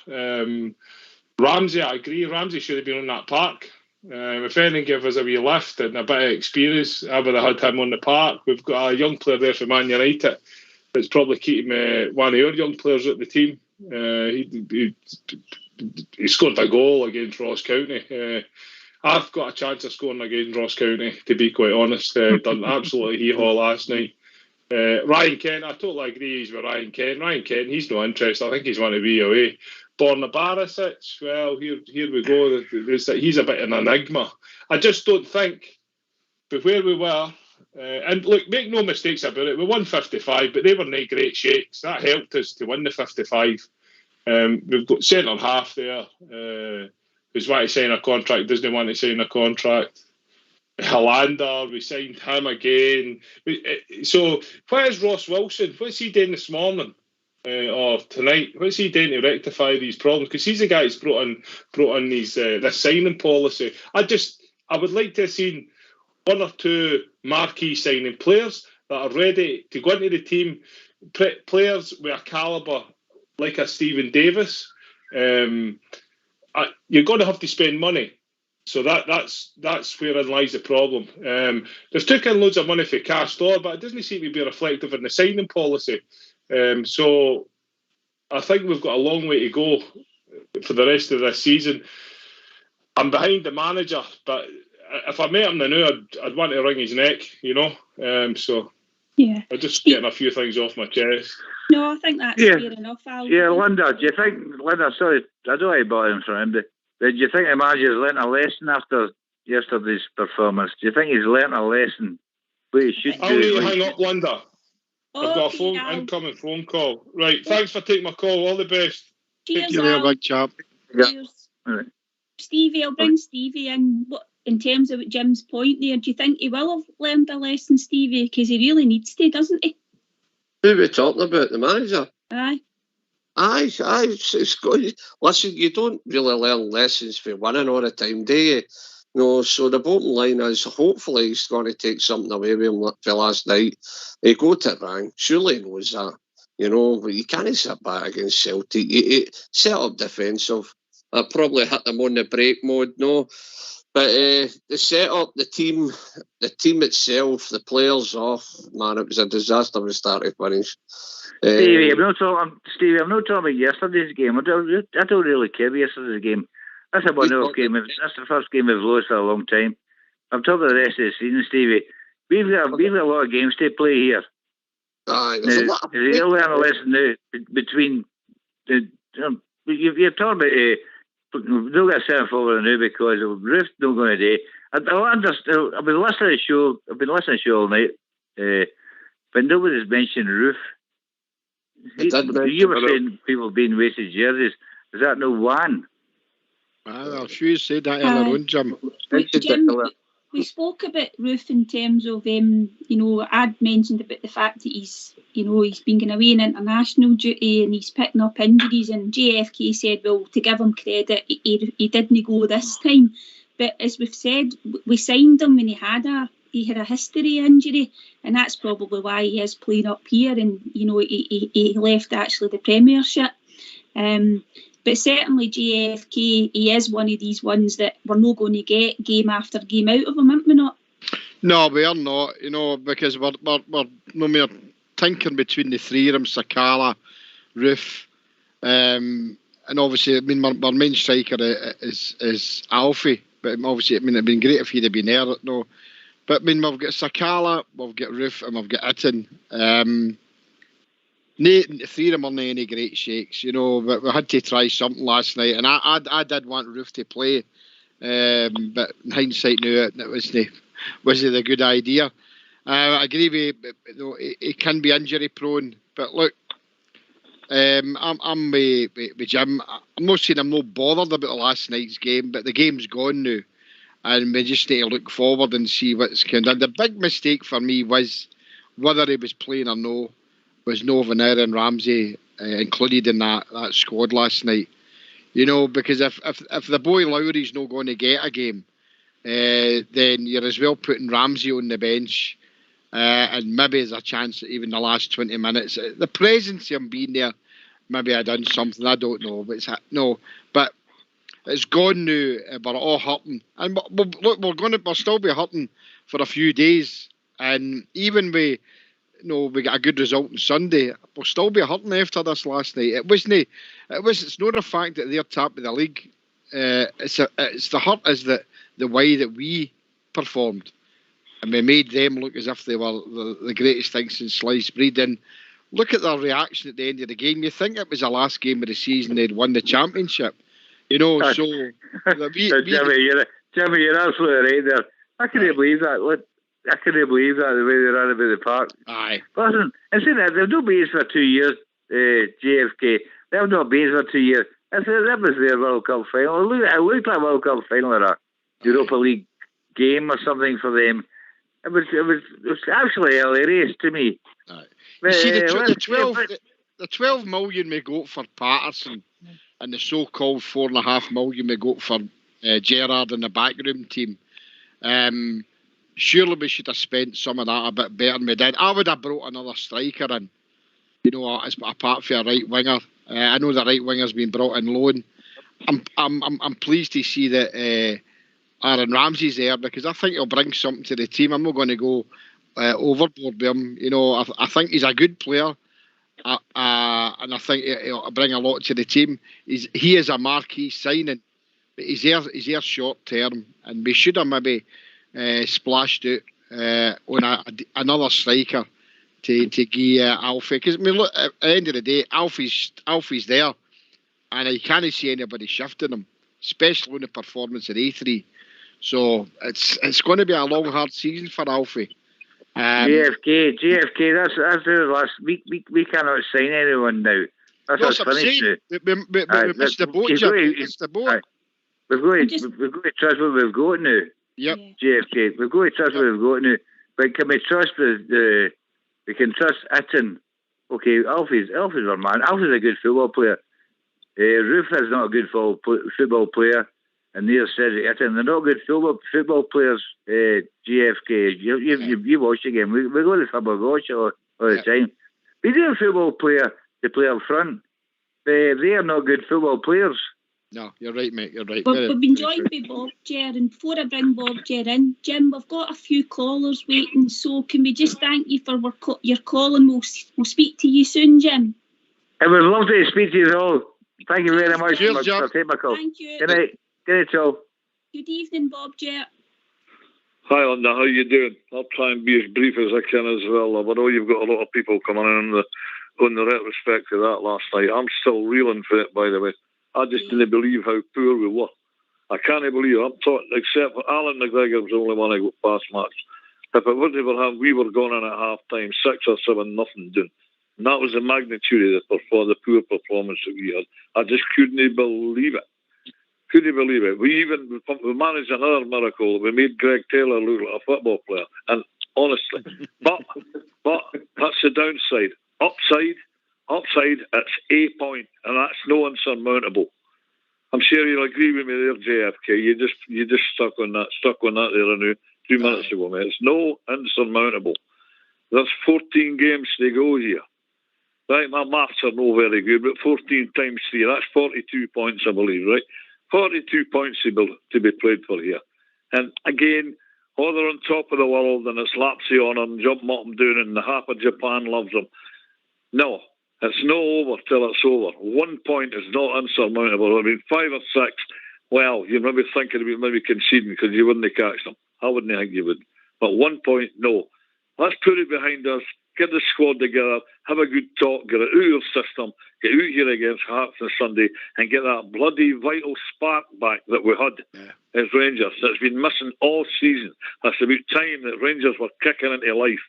Ramsey, I agree. Ramsey should have been on that park. If anything, give us a wee lift and a bit of experience. I would have had him on the park. We've got a young player there for Man United that's probably keeping one of our young players at the team. He scored a goal against Ross County. I've got a chance of scoring against Ross County, to be quite honest. Done absolutely hee-haw last night. Ryan Kent, I totally agree with Ryan Kent. Ryan Kent, he's no interest. I think he's want to be away. Borna Barisic, well, here we go. He's a bit of an enigma. I just don't think, but where we were, and look, make no mistakes about it, we won 55, but they were no great shakes. That helped us to win the 55. We've got centre half there who's want to sign a contract, doesn't want to sign a contract. Hollander, we signed him again. So, where's Ross Wilson? What's he doing this morning or tonight? What's he doing to rectify these problems? Because he's the guy who's brought in these this signing policy. I would like to have seen one or two marquee signing players that are ready to go into the team, players with a calibre like a Stephen Davis. You're going to have to spend money. So that's wherein lies the problem. They've taken loads of money for Castor, but it doesn't seem to be reflective in the signing policy. So I think we've got a long way to go for the rest of this season. I'm behind the manager, but if I met him now, I'd want to wring his neck, So yeah, I'm just getting a few things off my chest. No, I think that's fair enough, Al. Yeah, Linda, do you think, sorry, I don't want to bother him from him, but do you think the manager's learnt a lesson after yesterday's performance? Do you think he's learnt a lesson? What he should I'll need to hang up, Linda. I've got a incoming phone call. Right, thanks for taking my call. All the best. Cheers, Al. Big chap. Cheers. Right. Stevie, I'll bring Stevie in. In terms of Jim's point there, do you think he will have learned a lesson, Stevie? Because he really needs to, doesn't he? Who are we talking about? The manager? Aye. It's good. Listen, you don't really learn lessons for winning all the time, do you? No, so the bottom line is hopefully he's going to take something away with him for last night. He go to rank. Surely he knows that. But you can't sit back against Celtic. You set up defensive. I probably hit them on the break mode, no. But the setup, the team itself, the players, man, it was a disaster from start to finish. Stevie, I'm not talking about yesterday's game. I don't really care about yesterday's game. That's a one-off game. That's the first game we've lost for a long time. I'm talking about the rest of the season, Stevie. We've got a lot of games to play here. Aye, there's a lot of you'll learn a lesson now between you're talking about we've not got a centre forward now because Roof's not going to do. I've been listening to the show. I've been listening to the show all night, but nobody's mentioned Roof. You were saying people being wasted jerseys. Is that no one? Well, Hughes said that earlier on, Jim. Jim, we spoke about Roof in terms of, I'd mentioned about the fact that he's been going away in international duty and he's picking up injuries, and JFK said, well, to give him credit, he didn't go this time. But as we've said, we signed him when he had a history injury, and that's probably why he is playing up here, and he left actually the Premiership. But certainly JFK, he is one of these ones that we're not going to get game after game out of him, aren't we not? No, we are not, because we're no mere tinkering between the three of them, Sakala, Roof, and obviously, I mean, our main striker is Alfie, but obviously, I mean, it'd been great if he'd have been there, no. But I mean, we've got Sakala, we've got Roof, and we've got Itten. The three of them are not any great shakes, but we had to try something last night, and I did want Roof to play, but in hindsight now it wasn't a good idea. I agree with he can be injury prone, but look, I'm with Jim. I'm not saying I'm not bothered about the last night's game, but the game's gone now, and we just need to look forward and see what's going on. The big mistake for me was whether he was playing or no. Was no Van and Ramsey included in that squad last night. You know, because if the boy Lowry's not going to get a game, then you're as well putting Ramsey on the bench, and maybe there's a chance that even the last 20 minutes, the presence of him being there, maybe I done something, I don't know, but it's gone now. We're all hurting, and look, we'll still be hurting for a few days, and even we got a good result on Sunday, we'll still be hurting after this last night. It's not the fact that they're top of the league. It's the hurt is that the way that we performed, and we made them look as if they were the greatest thing since sliced bread. And look at their reaction at the end of the game. You think it was the last game of the season, they'd won the championship, so. Jimmy, you're absolutely right there. I couldn't believe that. Look, I couldn't believe that the way they ran about the park. Aye. Listen, and saying that they've not been for 2 years, JFK. They've not been for 2 years. That was their World Cup final. It looked like a World Cup final or a Europa League game or something for them. It was actually hilarious to me. Aye. You see, the 12 million we got for Patterson and the so-called 4.5 million we got for Gerrard and the backroom team. Surely we should have spent some of that a bit better than we did. I would have brought another striker in, apart from a right winger. I know the right winger's been brought in loan. I'm pleased to see that Aaron Ramsey's there, because I think he'll bring something to the team. I'm not going to go overboard with him. I think he's a good player, and I think he'll bring a lot to the team. He is a marquee signing, but he's there short term, and we should have maybe splashed out on another striker to give Alfie. Because look, at the end of the day, Alfie's there, and I can't see anybody shifting him, especially on the performance at A3. So it's going to be a long, hard season for Alfie. JFK, that's the last. We cannot sign anyone now. That's what's finished now. It's the boat, it's the boat. We've got to trust what we've got now. Yep. JFK, we've got to trust what we've got now. But can we trust we can trust Itten? Okay, Alfie's our man. Alfie's a good football player. Roof is not a good football player, and neither says Itten. They're not good football players. JFK, you watch the game. We go to the football, watch it all the time. We do a football player to play up front. They are not good football players. No, you're right, mate. You're right. We've been joined by Bob Ger, and before I bring Bob Ger in, Jim, we've got a few callers waiting, so can we just thank you for your call, and we'll speak to you soon, Jim. It was lovely to speak to you all. Thank you very much Cheers, for taking my call. Thank you. Good night. Good night, Joe. Good evening, Bob Ger. Hi, Linda. How you doing? I'll try and be as brief as I can as well. I know you've got a lot of people coming in on the retrospect of that last night. I'm still reeling for it, by the way. I just didn't believe how poor we were. I can't believe it. I'm talking, except for Alan McGregor was the only one I got past match. If it wasn't for him, we were going in at half time, 6 or 7, nothing doing. And that was the magnitude of the poor performance that we had. I just couldn't believe it. Couldn't believe it. We managed another miracle. We made Greg Taylor look like a football player. And honestly, but that's the downside. Upside, it's a point, and that's no insurmountable. I'm sure you'll agree with me there, JFK. You just stuck on that there now 2 minutes ago, mate. It's no insurmountable. There's 14 games to go here. Right, my maths are not very good, but 14 times 3, that's 42 points, I believe, right? 42 points to be played for here. And again, they're on top of the world, and it's lapsy on them, jumping up and down, and the half of Japan loves them. No, it's not over till it's over. 1 point is not insurmountable. I mean, 5 or 6, well, you're maybe thinking about maybe conceding because you wouldn't catch them. I wouldn't think you would. But 1 point, no. Let's put it behind us, get the squad together, have a good talk, get it out of your system, get out here against Hearts on Sunday, and get that bloody vital spark back that we had as Rangers. That's been missing all season. That's about time that Rangers were kicking into life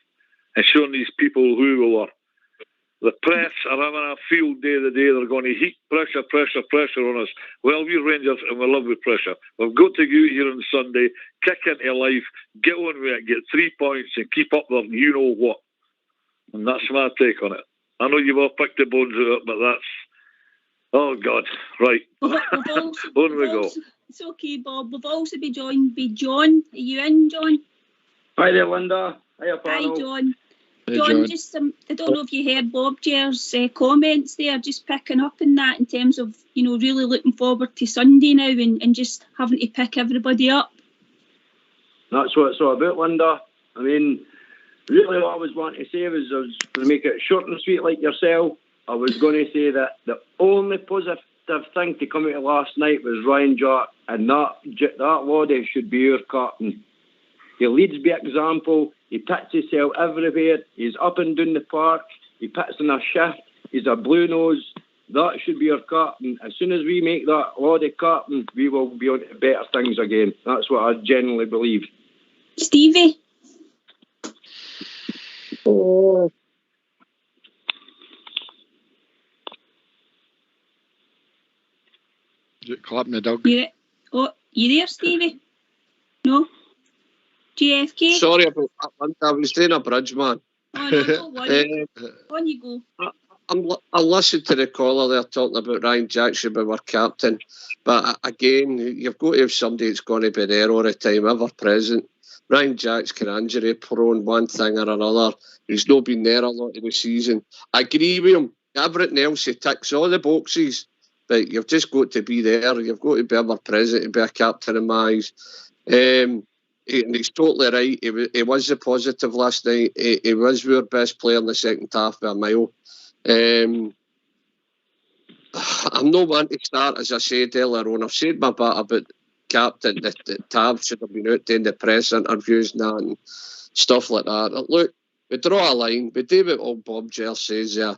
and showing these people who we were. The press are having a field day the day. They're going to heap pressure on us. Well, we're Rangers and we love with pressure. We've got to go out here on Sunday, kick into life, get on with it, get 3 points and keep up there, you know what. And that's my take on it. I know you've all picked the bones out of it, but Oh, God. Right. We've also, On we go. It's okay, Bob. We've also been joined by John. Are you in, John? Hi there, Linda. Hiya, Hi, panel. John. Hey, John, just I don't know if you heard Bob Jer's comments there, just picking up on that in terms of, really looking forward to Sunday now and just having to pick everybody up. That's what it's all about, Linda. I mean, really what I was wanting to say was, I was going to make it short and sweet like yourself. I was going to say that the only positive thing to come out of last night was Ryan Jack, and that Loddy should be our captain. He leads by example. He puts himself everywhere. He's up and down the park. He puts in a shift. He's a blue nose. That should be our captain. As soon as we make that Loddy captain, we will be on to better things again. That's what I genuinely believe. Stevie? Oh. Is it clapping the dog? You there, Stevie? No? GFK? Sorry about that. I was doing a bridge, man. Oh, no, don't worry. On you go. I listened to the caller there talking about Ryan Jack should be our captain. But again, you've got to have somebody that's going to be there all the time, ever present. Ryan Jack's kind of injury prone, one thing or another. He's not been there a lot of the season. I agree with him. Everything else, he ticks all the boxes. But you've just got to be there. You've got to be ever present to be a captain in my eyes. And he's totally right. He was the positive last night. He was our best player in the second half by a mile. I'm not one to start, as I said earlier on. I've said my bit about captain. The Tab should have been out doing the press interviews and that and stuff like that. Look, we draw a line. We do what old Bob Jer says there.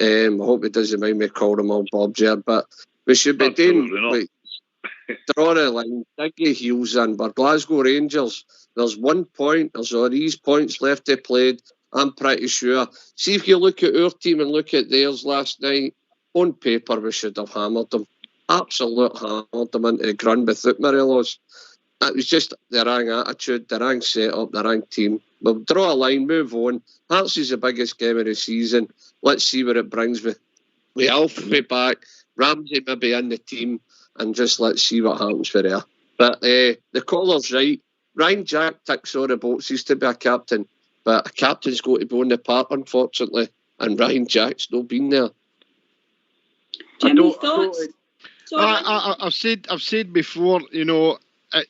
I hope he doesn't mind me calling him old Bob Jer, but we should be doing draw a line, dig your heels in. We're Glasgow Rangers. There's 1 point. There's all these points left to play. I'm pretty sure. See, if you look at our team and look at theirs last night, on paper we should have hammered them. Absolute hammered them into the ground without Morelos. It was just the wrong attitude, the wrong setup, the wrong team. We'll draw a line, move on. Hearts is the biggest game of the season. Let's see where it brings me. We Alf be back. Ramsey maybe in the team. And just let's see what happens for there. But the caller's right. Ryan Jack ticks all the boxes to be a captain. But a captain's got to be on the park, unfortunately. And Ryan Jack's not been there. Jimmy, thoughts? I've said before, I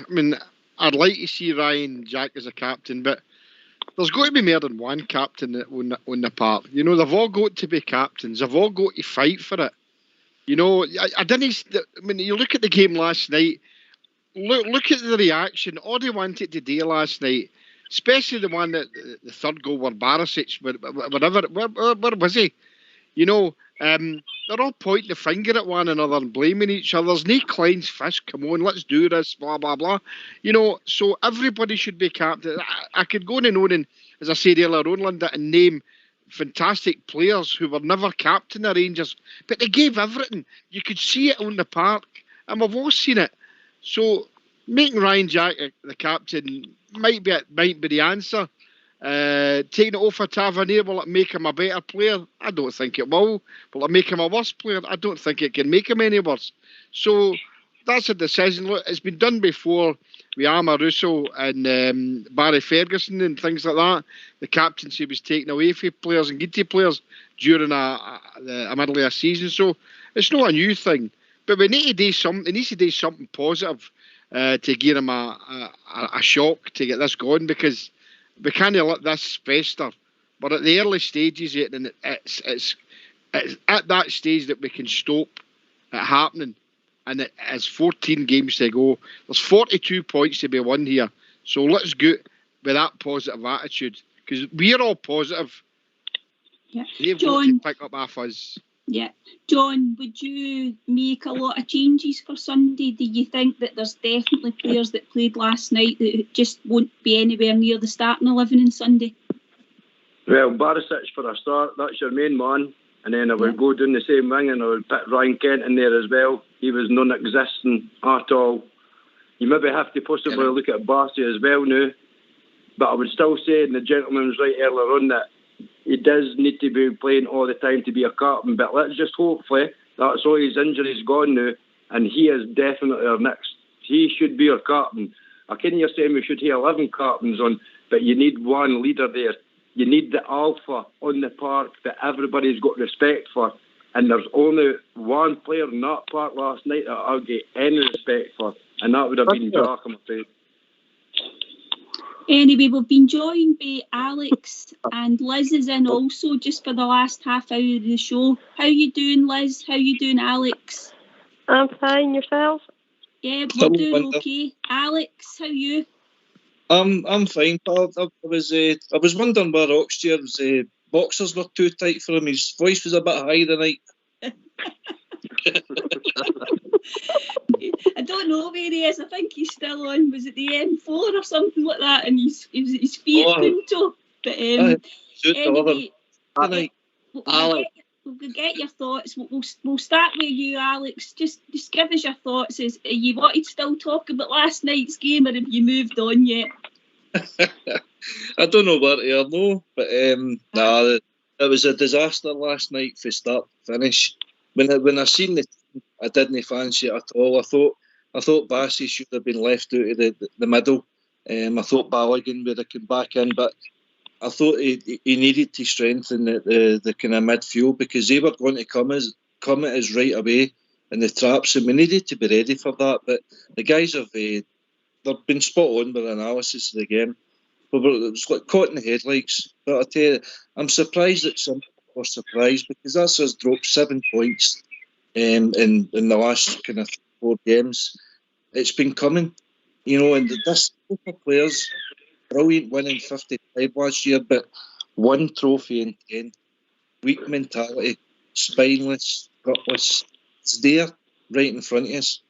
mean, I'd like to see Ryan Jack as a captain, but there's got to be more than one captain on the park. They've all got to be captains. They've all got to fight for it. I didn't. I mean, you look at the game last night. Look at the reaction. All they wanted to do last night, especially the one that the third goal where Barisic, where was he? They're all pointing the finger at one another and blaming each other. There's no Klein's fish. Come on, let's do this. Blah blah blah. So everybody should be captain. I could go on and as I said earlier on, Linda, and name fantastic players who were never captain of Rangers, but they gave everything. You could see it on the park, and we've all seen it. So making Ryan Jack the captain might be the answer. Taking it off of Tavernier, will it make him a better player? I don't think it will. Will it make him a worse player? I don't think it can make him any worse. So that's a decision. Look, it's been done before with Ama Russo and Barry Ferguson and things like that. The captaincy was taken away from players and giddy players during a middle of a season. So it's not a new thing. But we need to do something. It needs to do something positive to give him a shock to get this going, because we can't let this fester. But at the early stages, and it's at that stage that we can stop it happening. And it has 14 games to go. There's 42 points to be won here. So let's go with that positive attitude, because we're all positive. Yeah. They've got to pick up our fuzz. Yeah. John, would you make a lot of changes for Sunday? Do you think that there's definitely players that played last night that just won't be anywhere near the starting 11 on Sunday? Well, Barisic for a start, that's your main man. And then I would go down the same wing and I would put Ryan Kent in there as well. He was non-existent at all. You maybe have to possibly look at Barcy as well now. But I would still say, and the gentleman was right earlier on, that he does need to be playing all the time to be a captain. But let's just hopefully That's all his injuries gone now, and he is definitely our next. He should be our captain. I can you're saying we should have 11 captains on, but you need one leader there. You need the alpha on the park that everybody's got respect for. And there's only one player in that park last night that I'll get any respect for, and that would have been Jack, I'm afraid. Anyway, we've been joined by Alex, and Liz is in also just for the last half hour of the show. How you doing, Liz? How you doing, Alex? I'm fine. Yourself? Yeah, we're doing okay. Alex, how you? I'm fine, pal. I was wondering where Oxchair's boxers were too tight for him. His voice was a bit high tonight. I don't know where he is. I think he's still on. Was it the M4 or something like that? And his feet punto. But anyway, we'll get your thoughts. We'll start with you, Alex. Just give us your thoughts. Are you wanted to still talk about last night's game, or have you moved on yet? I don't know where to are, no, but it was a disaster last night from start to finish. When I seen the team, I didn't fancy it at all. I thought Bassey should have been left out of the middle. I thought Balogun would have come back in, but I thought he needed to strengthen the kind of midfield, because they were going to come at us right away in the traps, and we needed to be ready for that. But the guys have they've been spot on with the analysis of the game. But it was like caught in the headlights. But I tell you, I'm surprised that some people were surprised, because that's us dropped 7 points in the last kind of 4 games. It's been coming, and this group of players, brilliant winning 55 last year, but 1 trophy in 10. Weak mentality, spineless, gutless. It's there, right in front of us,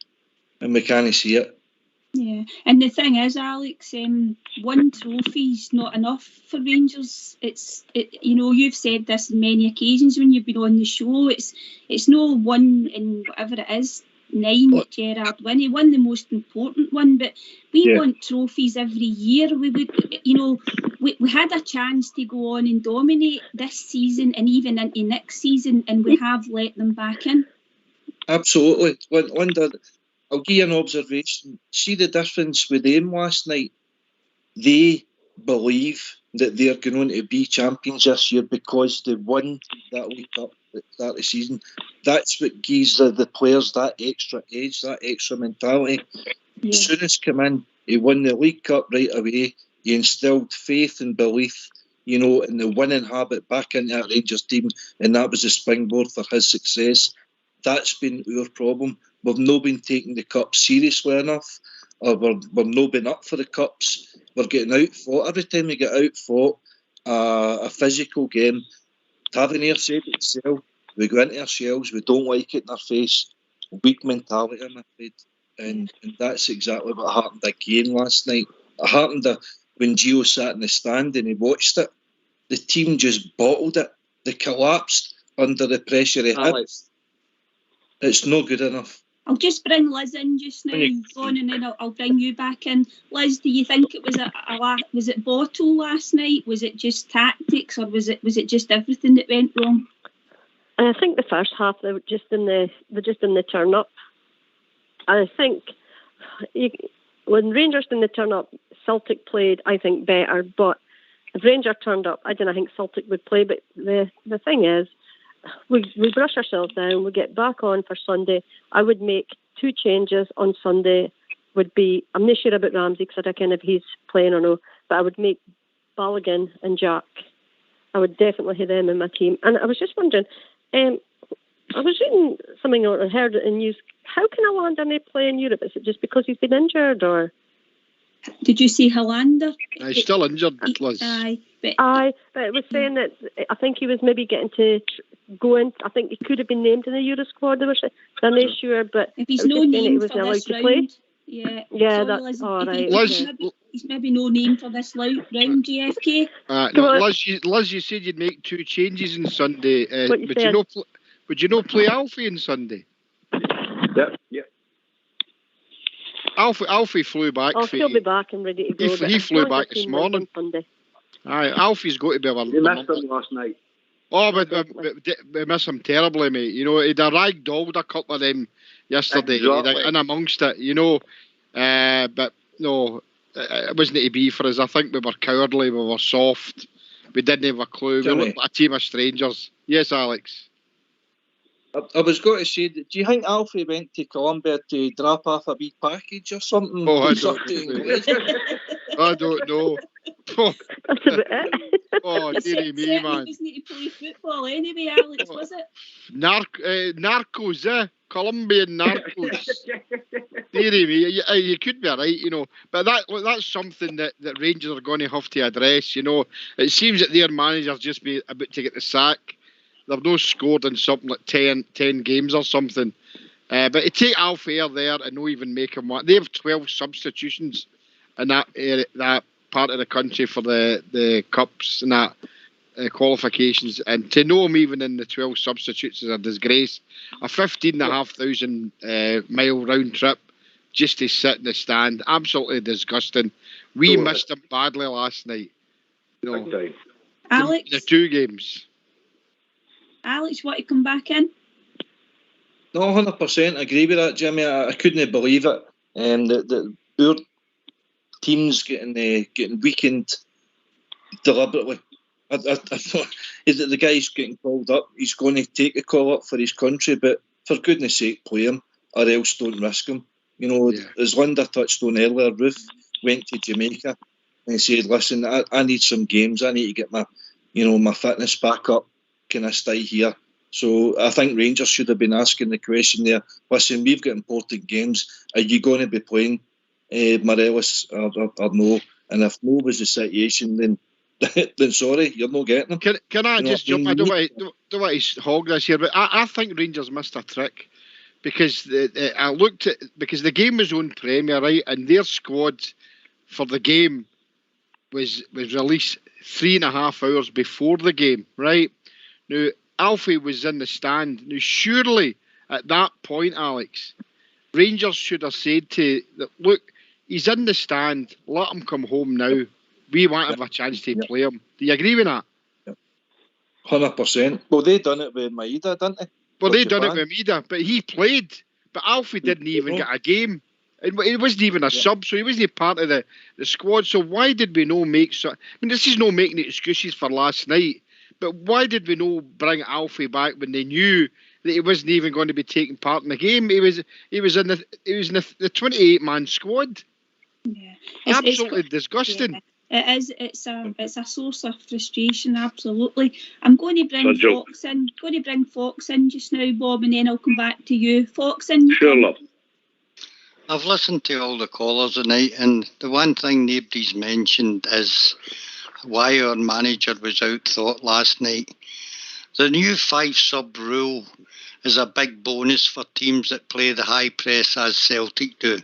and we can't see it. Yeah, and the thing is, Alex, 1 trophy's not enough for Rangers. You've said this on many occasions when you've been on the show. It's no 1 in whatever it is, 9 Gerard win. He won the most important one, but we want trophies every year. We would, we had a chance to go on and dominate this season and even into next season, and we have let them back in. Absolutely, Linda. I'll give you an observation. See the difference with them last night? They believe that they're going to be champions this year because they won that League Cup at the start of the season. That's what gives the players that extra edge, that extra mentality. Yeah. As soon as come in, he won the League Cup right away. He instilled faith and belief, in the winning habit back into that Rangers team, and that was a springboard for his success. That's been our problem. We've not been taking the cup seriously enough, or we've not been up for the cups. We're getting outfought. Every time we get outfought, a physical game, Tavernier said it himself, we go into ourselves, we don't like it in our face. Weak mentality, I'm afraid. And that's exactly what happened again last night. It happened when Gio sat in the stand and he watched it. The team just bottled it. They collapsed under the pressure they had. It's not good enough. I'll just bring Liz in just now, and then I'll bring you back in. Liz, do you think it was was it bottle last night? Was it just tactics, or was it just everything that went wrong? I think the first half they were just in the turn up. I think when Rangers in the turn up, Celtic played, I think, better. But if Rangers turned up, I didn't think Celtic would play. But the thing is, we brush ourselves down, we get back on for Sunday. I would make 2 changes on Sunday. I'm not sure about Ramsey, because I don't know if he's playing or no, but I would make Balogun and Jack. I would definitely have them in my team. And I was just wondering, I was reading something or I heard it in news. How can Hollander not play in Europe? Is it just because he's been injured, or? Did you see Hollander? He's still injured, Liz. But it was saying that I think he was maybe getting to go in. I think he could have been named in the Euro squad. I'm not sure, but if he's no name for this round, that's all right. He's maybe no name for this round, GFK. Liz, you said you'd make 2 changes on Sunday. Would you not play Alfie on Sunday? Yeah. Alfie flew back. He'll be back and ready to go. He flew back this morning. Sunday. Aye, Alfie's got to be available. You missed him last night. Oh, we miss him terribly, mate. You know, he'd have ragdolled a couple of them yesterday. Exactly. He'd in amongst it, you know. But no, it wasn't to be for us. I think we were cowardly, we were soft, we didn't have a clue. Jimmy. We looked like a team of strangers. Yes, Alex. I was going to say, do you think Alfie went to Colombia to drop off a wee package or something? Oh, I Or don't something? know. I don't know. Oh, That's about it. oh dearie me, Certainly man. wasn't to play football anyway, Alex, was it? Narcos, Colombian narcos. Dearie me, you could be right, you know. But that's something that Rangers are going to have to address, you know. It seems that their manager's just be about to get the sack. They've no scored in something like 10 games or something. But to take Alfie there and not even make him one. They have 12 substitutions in that part of the country for the cups and that qualifications. And to know him even in the 12 substitutes is a disgrace. A 15,500 mile round trip just to sit in the stand. Absolutely disgusting. We missed him badly last night. You know, Alex? the 2 games. Alex, want to come back in? No, 100% agree with that, Jimmy. I couldn't believe it. The our teams getting weakened deliberately. I thought the guy's getting called up. He's going to take the call up for his country, but for goodness sake, play him, or else don't risk him. You know, as Linda touched on earlier, Ruth went to Jamaica and said, "Listen, I need some games. I need to get my fitness back up. Can I stay here?" So I think Rangers should have been asking the question there. Listen, we've got important games. Are you going to be playing Morelos or no? And if no was the situation, then sorry, you're not getting them. Can I just jump? I don't want to hog this here, but I think Rangers missed a trick because I looked at because the game was on Premier, right, and their squad for the game was released 3.5 hours before the game, right? Now Alfie was in the stand. Now surely at that point, Alex, Rangers should have said to look, he's in the stand. Let him come home now. We want to have a chance to play him. Do you agree with that? 100%. Well, they done it with Maeda, didn't they? Well, they done it with Maeda, but he played. But Alfie didn't even get a game. It wasn't even a sub, so he wasn't part of the squad. So why did we not make so? I mean, this is not making excuses for last night. But why did we not bring Alfie back when they knew that he wasn't even going to be taking part in the game? He was in the 28-man squad. Yeah, absolutely disgusting. Yeah. It is. It's a source of frustration. Absolutely. I'm going to bring Fox in. Going to bring Fox in just now, Bob, and then I'll come back to you. Fox in. Sure, love. I've listened to all the callers tonight, and the one thing nobody's mentioned is why our manager was outthought last night. The new 5-sub rule is a big bonus for teams that play the high press as Celtic do.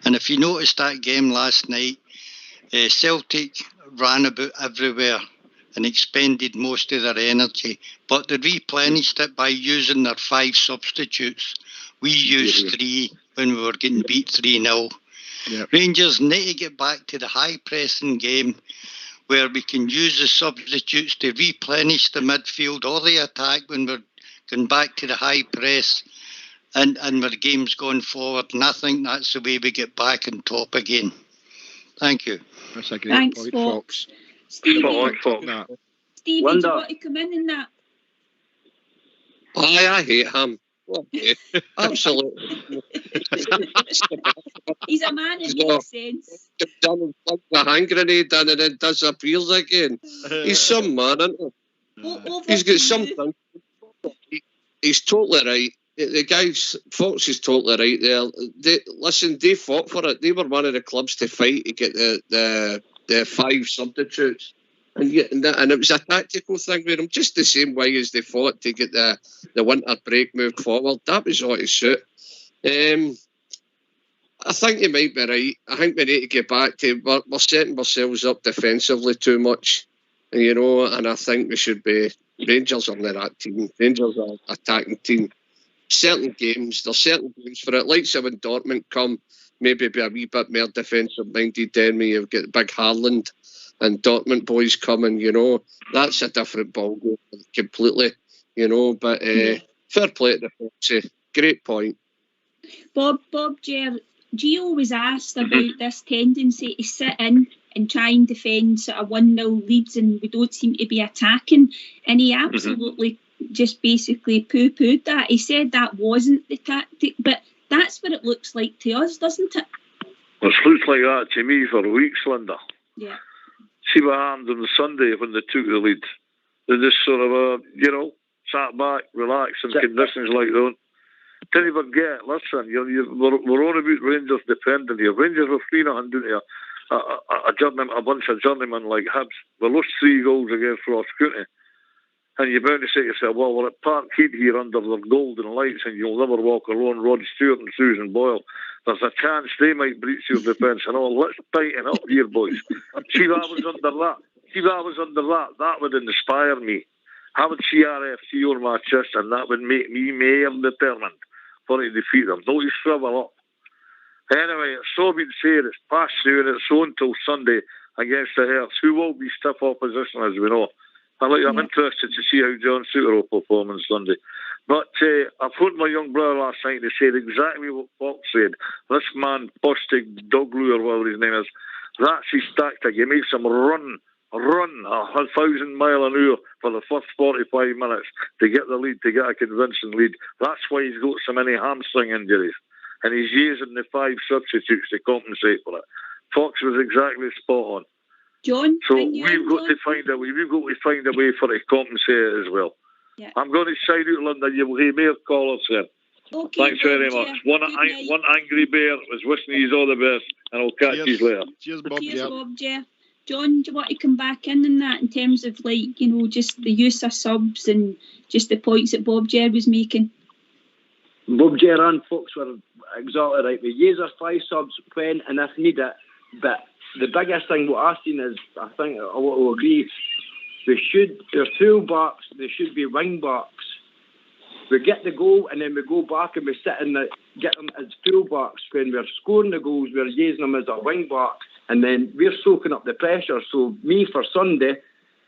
And if you noticed that game last night, Celtic ran about everywhere and expended most of their energy, but they replenished it by using their 5 substitutes. We used 3 when we were getting beat 3-0. Yep. Rangers need to get back to the high pressing game where we can use the substitutes to replenish the midfield or the attack when we're going back to the high press and our game's going forward. And I think that's the way we get back on top again. Thank you. That's a great point, Fox. Stevie, Fox. Stevie, do you want to come in that? I hate him. Okay. Absolutely. He's a man who makes sense. Done a hand grenade and then disappears again. He's some man, isn't he? He's got something. He's totally right. The guys, Fox is totally right there. They fought for it. They were one of the clubs to fight to get the 5 substitutes. And it was a tactical thing with them, just the same way as they fought to get the winter break moved forward. That was all to suit. I think you might be right. I think we need to get back to we're setting ourselves up defensively too much, and I think we should be. Rangers are not that team. Rangers are an attacking team. There's certain games for it. Like when Dortmund come, maybe be a wee bit more defensive minded. Then when you've got big Haaland and Dortmund boys coming, that's a different ballgame completely, but fair play to the Foxy. Great point. Bob Ger, Gio was asked about this tendency to sit in and try and defend sort of 1-0 leads and we don't seem to be attacking, and he absolutely just basically poo-pooed that. He said that wasn't the tactic, but that's what it looks like to us, doesn't it? It looks like that to me for weeks, Linda. Yeah. See what happened on the Sunday when they took the lead. They just sort of, sat back, relaxed in conditions like that. Didn't forget, listen, we're on about Rangers defending here. Rangers were 3-0 down to a bunch of journeymen like Hibs. We lost 3 goals against Ross County. And you're bound to say to yourself, well, we're at Parkhead here under the golden lights and you'll never walk alone. Rod Stewart and Susan Boyle. There's a chance they might breach your defence and all. Let's tighten up here, boys. See what I was under that. That would inspire me. Having CRFC on my chest, and that would make me more determined for to defeat them. Don't you shrivel up. Anyway, it's so been said, it's past now and it's on till Sunday against the Hearts, who will be stiff opposition, as we know. I'm interested to see how John Suter will perform on Sunday. But I phoned my young brother last night and he said exactly what Fox said. This man, Bustig Dogloo, or whatever his name is, that's his tactic. He makes him run 1,000 miles an hour for the first 45 minutes to get the lead, to get a convincing lead. That's why he's got so many hamstring injuries. And he's using the 5 substitutes to compensate for it. Fox was exactly spot on. John, so we've got to find a way. We've got to find a way for it to compensate it as well. Yeah. I'm going to shout out, Linda. You will hear more callers here. Okay, thanks very much. One angry bear was wishing you all the best, and I'll catch you later. Cheers, Bob. Bob Ger. John, do you want to come back in that in terms of just the use of subs and just the points that Bob Ger was making? Bob Ger and Fox were exactly right. We use our 5 subs when and if needed, but the biggest thing what I've seen is, I think I will agree, their full backs, they should be wing backs. We get the goal and then we go back and we sit in get them as full backs. When we're scoring the goals, we're using them as a wing back and then we're soaking up the pressure. So me for Sunday,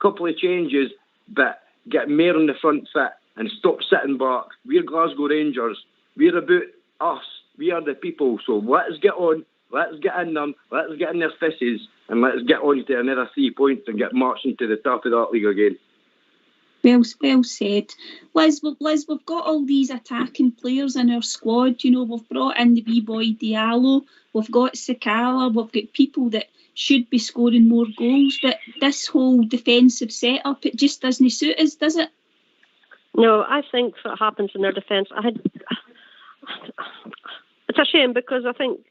couple of changes, but get more on the front foot and stop sitting back. We're Glasgow Rangers. We're about us. We are the people. So let's get on. Let's get in them, let's get in their faces, and let's get on to another 3 points and get marching to the top of that league again. Well said. Liz, we've got all these attacking players in our squad. We've brought in the wee boy Diallo, we've got Sakala, we've got people that should be scoring more goals, but this whole defensive setup, it just doesn't suit us, does it? No, I think what happens in their defence, it's a shame because I think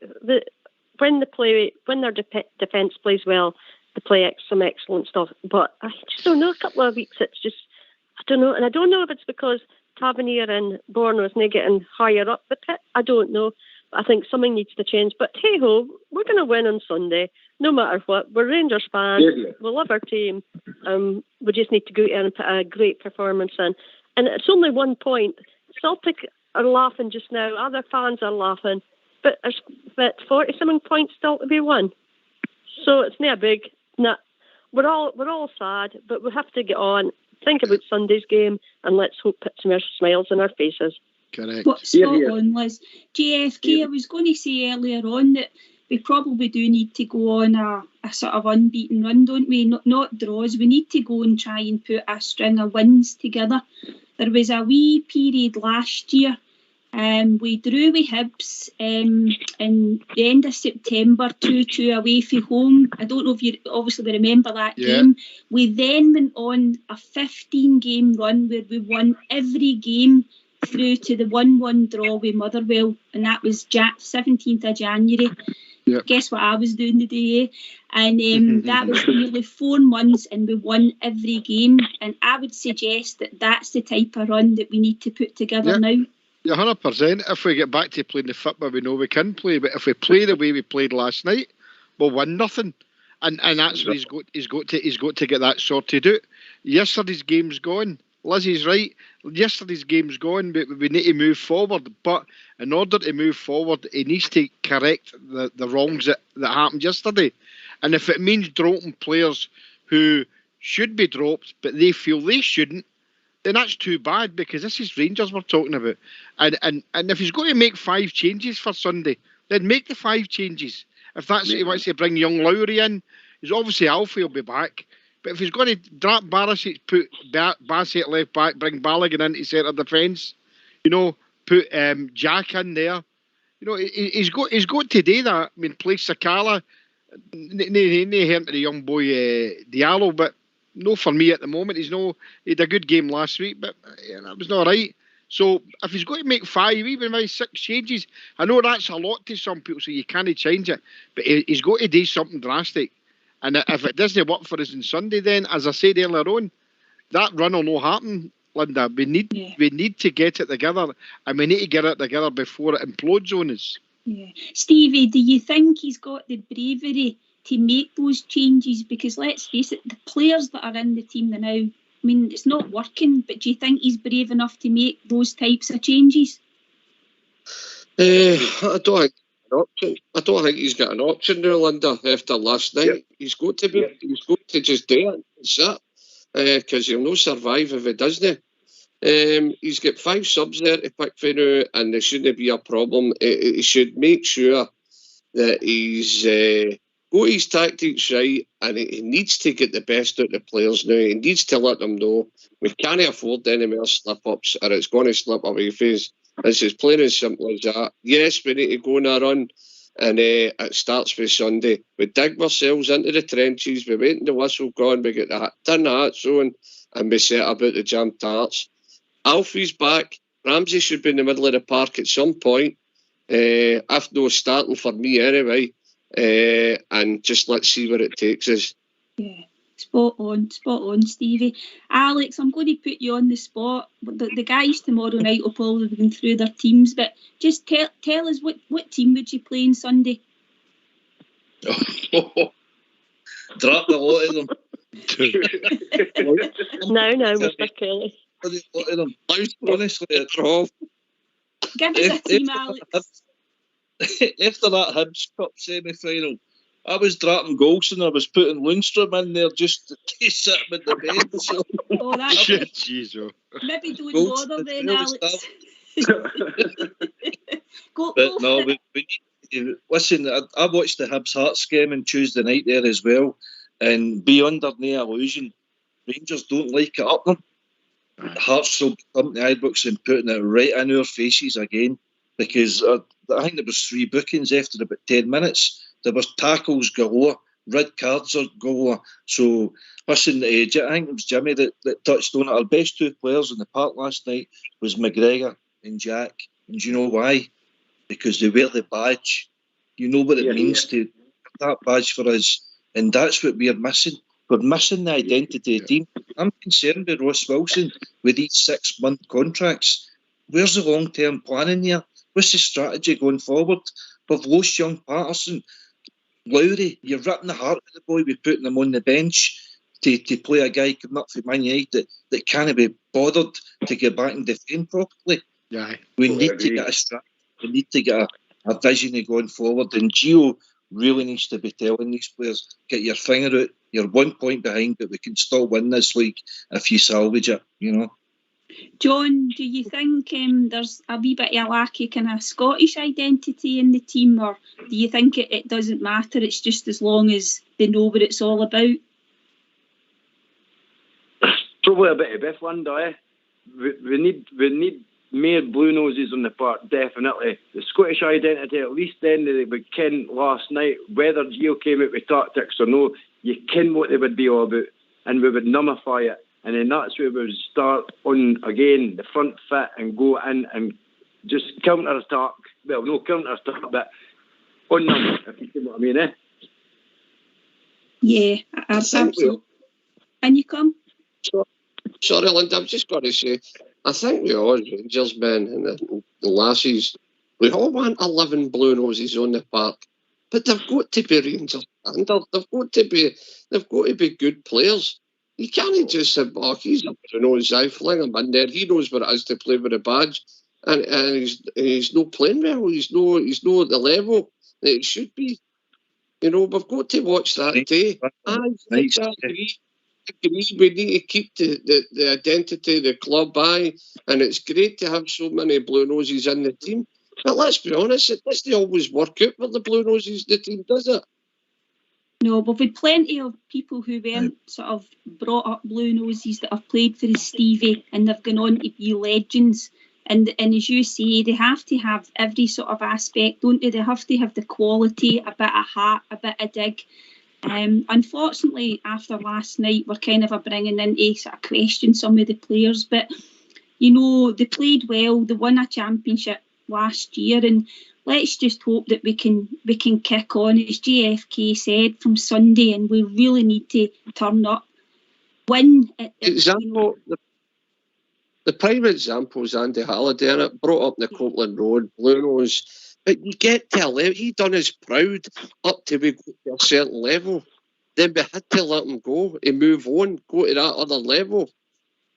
when their defence plays well, they play some excellent stuff. But I just don't know. A couple of weeks, it's just I don't know, and I don't know if it's because Tavernier and Bourne is not getting higher up the pit. I don't know. But I think something needs to change. But hey ho, we're going to win on Sunday, no matter what. We're Rangers fans. We love our team. We just need to go out and put a great performance in. And it's only 1 point. Celtic are laughing just now. Other fans are laughing. But there's 47 points still to be won. So it's not big. Nah, we're all sad, but we have to get on. Think about Sunday's game, and let's hope put some smiles on our faces. Correct. Spot on, Liz. JFK, I was going to say earlier on that we probably do need to go on a sort of unbeaten run, don't we? Not draws. We need to go and try and put a string of wins together. There was a wee period last year. We drew with Hibs in the end of September, 2-2 away from home. I don't know if you obviously remember that game. We then went on a 15-game run where we won every game through to the 1-1 draw with Motherwell, and that was 17th of January. Yep. Guess what I was doing today? And that was nearly 4 months, and we won every game. And I would suggest that that's the type of run that we need to put together now. Yeah, 100%. If we get back to playing the football we know we can play, but if we play the way we played last night, we'll win nothing. And that's what he's got to get that sorted out. Yesterday's game's gone. Lizzie's right. yesterday's game's gone, but we need to move forward. But in order to move forward, he needs to correct the wrongs that happened yesterday. And if it means dropping players who should be dropped, but they feel they shouldn't, then that's too bad, because this is Rangers we're talking about. And if he's going to make 5 changes for Sunday, then make the 5 changes. If that's he wants to bring young Lowry in, he's obviously Alfie will be back. But if he's going to drop Barisic, put Bassett left back, bring Balogun into centre defence, put Jack in there. He's got to do that. I mean, play Sakala. No him to the young boy Diallo, but no for me at the moment. He had a good game last week, but that was not right. So if he's going to make 5, even maybe 6 changes, I know that's a lot to some people, so you can't change it, but he's got to do something drastic. And if it doesn't work for us on Sunday, then, as I said earlier on, that run will not happen, Linda. We need to get it together, and we need to get it together before it implodes on us. Yeah. Stevie, do you think he's got the bravery to make those changes? Because let's face it, the players that are in the team now, I mean, it's not working, but do you think he's brave enough to make those types of changes? I don't think he's got an option now, Linda, after last night. Yep. He's got to just do it. That's it. Because he'll not survive if he doesn't. He's got 5 subs there to pick for now, and there shouldn't be a problem. He should make sure that he's got his tactics right, and he needs to get the best out of the players now. He needs to let them know we can't afford any more slip-ups, or it's going to slip away from us. It's as plain as simple as that. Yes, we need to go on a run, and it starts with Sunday. We dig ourselves into the trenches, we wait until the whistle gone, we get turn the hats on, and we set about the jam tarts. Alfie's back. Ramsey should be in the middle of the park at some point. If no starting for me anyway. And just let's see where it takes us. Yeah, spot on, Stevie. Alex, I'm going to put you on the spot. The guys tomorrow night will probably be going through their teams, but just tell us what team would you play on Sunday? Drop the lot of them. No, Mr. Kelly. A lot of them. Honestly, it's off. Give us a team, Alex. After that Hibs Cup semi-final, I was dropping Golson. I was putting Lundstrom in there just to sit him in the bed. So. Oh, that's shit, jeez. Maybe don't bother then, Alex. But no, we need to, listen, I watched the Hibs Hearts game on Tuesday night there as well, and be under no illusion, Rangers don't like it up them. Hearts will come to Ibrox and putting it right in our faces again, because I think there was 3 bookings after about 10 minutes. There was tackles galore, red cards are galore. So, listen, I think it was Jimmy that touched on it. Our best 2 players in the park last night was McGregor and Jack. And do you know why? Because they wear the badge. You know what it means to have that badge for us. And that's what we're missing. We're missing the identity of the team. I'm concerned with Ross Wilson with these 6-month contracts. Where's the long-term planning here? What's the strategy going forward? We've lost young Patterson. Lowry, you're ripping the heart of the boy. We're putting him on the bench to play a guy coming up from Man United that can't be bothered to get back and defend properly. Yeah, we need to get a strategy. We need to get a vision of going forward. And Gio really needs to be telling these players, get your finger out. You're 1 point behind, but we can still win this league if you salvage it, John, do you think there's a wee bit of a lack of kind of Scottish identity in the team, or do you think it doesn't matter, it's just as long as they know what it's all about? Probably a bit of both, Linda. We need more blue noses on the park, definitely. The Scottish identity, at least then they would ken last night, whether Gio came out with tactics or no, you ken what they would be all about, and we would nullify it. And then that's where we would start on, again, the front foot and go in and just counter-attack. Well, no counter-attack, but on them, if you see what I mean, eh? Yeah, absolutely. And you come? Sorry, Linda, I'm just going to say, I think we all, Rangers men and the lassies, we all want 11 blue noses on the park. But they've got to be Rangers standard. They've got to be good players. You can't just say, oh, he's up to nose, I fling him in there. He knows what it is to play with a badge. And he's not playing well. He's not at the level that it should be. You know, we've got to watch that day. I agree. We need to keep the identity of the club by, and it's great to have so many Blue Noses in the team. But let's be honest, it doesn't always work out for the Blue Noses, the team, does it? No, but we've had plenty of people who weren't sort of brought up Blue Noses that have played for the Stevie, and they've gone on to be legends. And as you say, they have to have every sort of aspect, don't they? They have to have the quality, a bit of heart, a bit of dig. Unfortunately, after last night, we're kind of bringing into sort of question some of the players. But, you know, they played well. They won a championship last year. And let's just hope that we can kick on, as JFK said, from Sunday. And we really need to turn up, win. The prime example is Andy Halliday, and it brought up the Copeland Road, Blue Nose. But you get to a level, he done his proud up to we go to a certain level. Then we had to let him go and move on, go to that other level.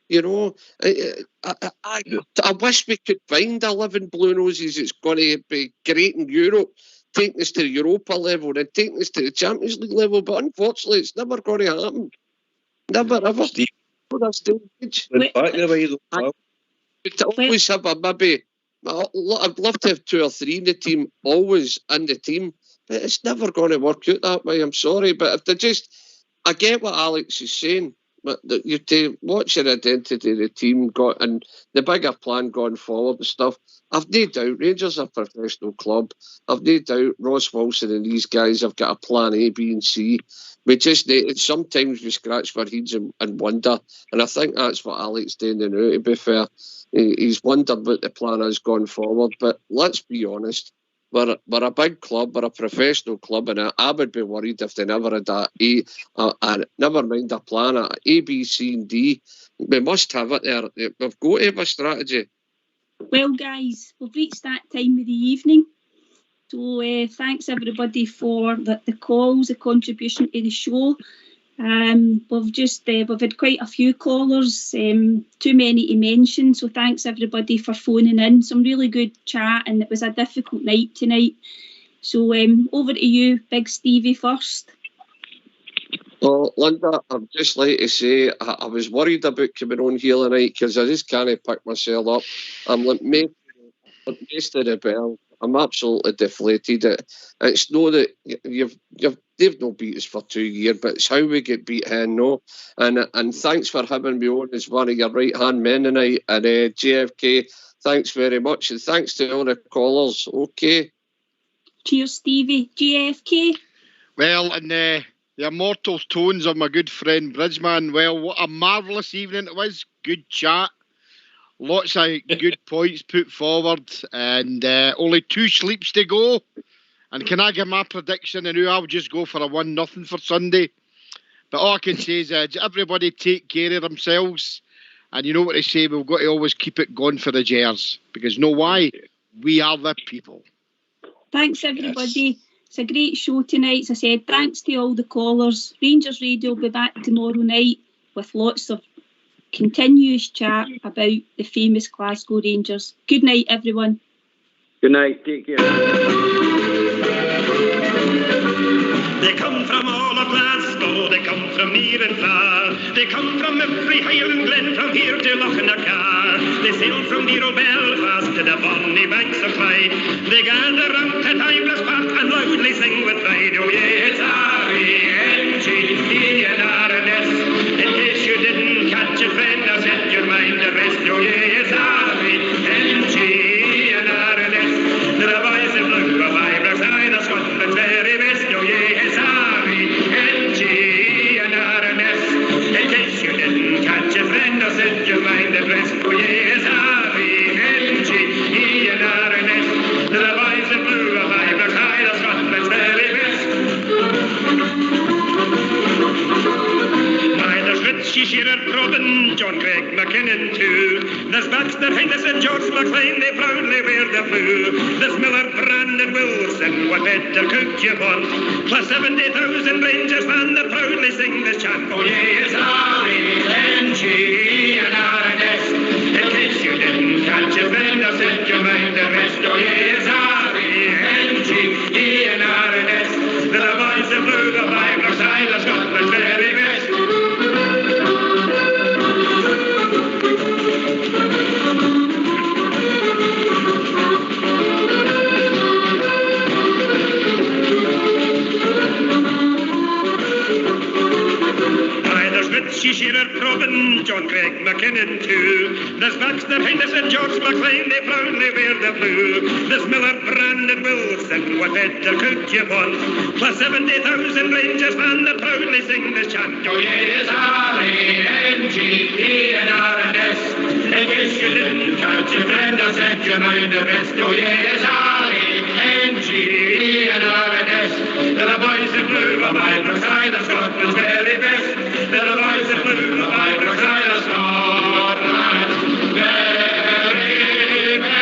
You know, I wish we could find 11 Blue Noses. It's going to be great in Europe, taking us to the Europa level and taking us to the Champions League level. But unfortunately, it's never going to happen. Never, ever. That's the age. To always have maybe, I'd love to have 2 or 3 in the team, always in the team, but it's never going to work out that way. I'm sorry, but if they I get what Alex is saying, but you to watch your identity of the team and the bigger plan going forward and stuff. I've no doubt Rangers are a professional club. I've no doubt Ross Wilson and these guys have got a plan A, B and C. We just need, sometimes we scratch our heads and wonder, and I think that's what Alex doing now, to be fair. He's wondered what the plan is going forward, but let's be honest, we're a big club, we're a professional club, and I would be worried if they never had never mind a plan, A, B, C and D. We must have it there. We've got to have a strategy. Well, guys, we've reached that time of the evening. So thanks everybody for the calls, the contribution to the show. We've had quite a few callers, too many to mention. So thanks everybody for phoning in. Some really good chat, and it was a difficult night tonight. So over to you, Big Stevie first. Well, Linda, I'd just like to say I was worried about coming on here tonight because I just can't pick myself up. I'm like Mace to the bell. I'm absolutely deflated. It's not that they've not beat us for 2 years, but it's how we get beat no. And thanks for having me on as one of your right hand men tonight. And JFK, thanks very much, and thanks to all the callers. Okay. Cheers, Stevie. JFK. Well, and the immortal tones of my good friend Bridgeman. Well, what a marvellous evening it was. Good chat. Lots of good points put forward, and only 2 sleeps to go. And can I give my prediction? And I'll just go for a 1-0 for Sunday. But all I can say is everybody take care of themselves. And you know what they say, we've got to always keep it going for the Jers. Because know why? We are the people. Thanks, everybody. Yes. It's a great show tonight. As I said, thanks to all the callers. Rangers Radio will be back tomorrow night with lots of continuous chat about the famous Glasgow Rangers. Good night, everyone. Good night. Take care. They come from all of Glasgow, they come from near and far. They come from every Highland glen, from here to Lochnacar. They sail from dear old Belfast to the bonny banks of Clyde. They gather round to Timeless Park and loudly sing with pride. Oh yeah, it's R-E-N-G-E and R-N-S. In case you didn't catch it, friend, I set your mind at rest. Oh yeah, it's R-E-N-G and R-N-S. The boys in blue of Ibrox, I the Scotland's very best. Oh yeah, it's R-E-N-G and R-N-S. In case you didn't catch it, friend, I set your mind at rest. Oh yeah, it's R-E-N-G and R-N-S. The boys in blue of Ibrox, I the Scotland's very best. Neither Ritchie, Shearer, Robin, John Gregg, McKinnon too. There's Baxter, Henderson, George McLean, they proudly wear the blue. There's Miller, Brandon, Wilson, what better could you want? Plus 70,000 Rangers fans that proudly sing this chant. Oh yes, R-A-N-G and R-N-S. In case you didn't catch it, then I set your mind at rest. Oh yes, R-A-N-G and R-N-S. The boys in blue, the Vibrants, I the Scotland's very best. Ritchie, Shearer, Robin, John Craig, McKinnon too. There's Baxter, Henderson, George McLean, they proudly wear the blue. There's Miller, Brandon, Wilson, what better could you want? Plus 70,000 Rangers fans that proudly sing this chant. Oh yes, R-A-N-G-E-N-R-N-S. In case you didn't catch it, friend, I set your mind at rest. Oh yes, R-A-N-G-E-N-R-N-S. They're the boys in blue, the Vibrants, I the Scotland's very best. They're the boys in blue, the Vibrants, I the Scotland's very best.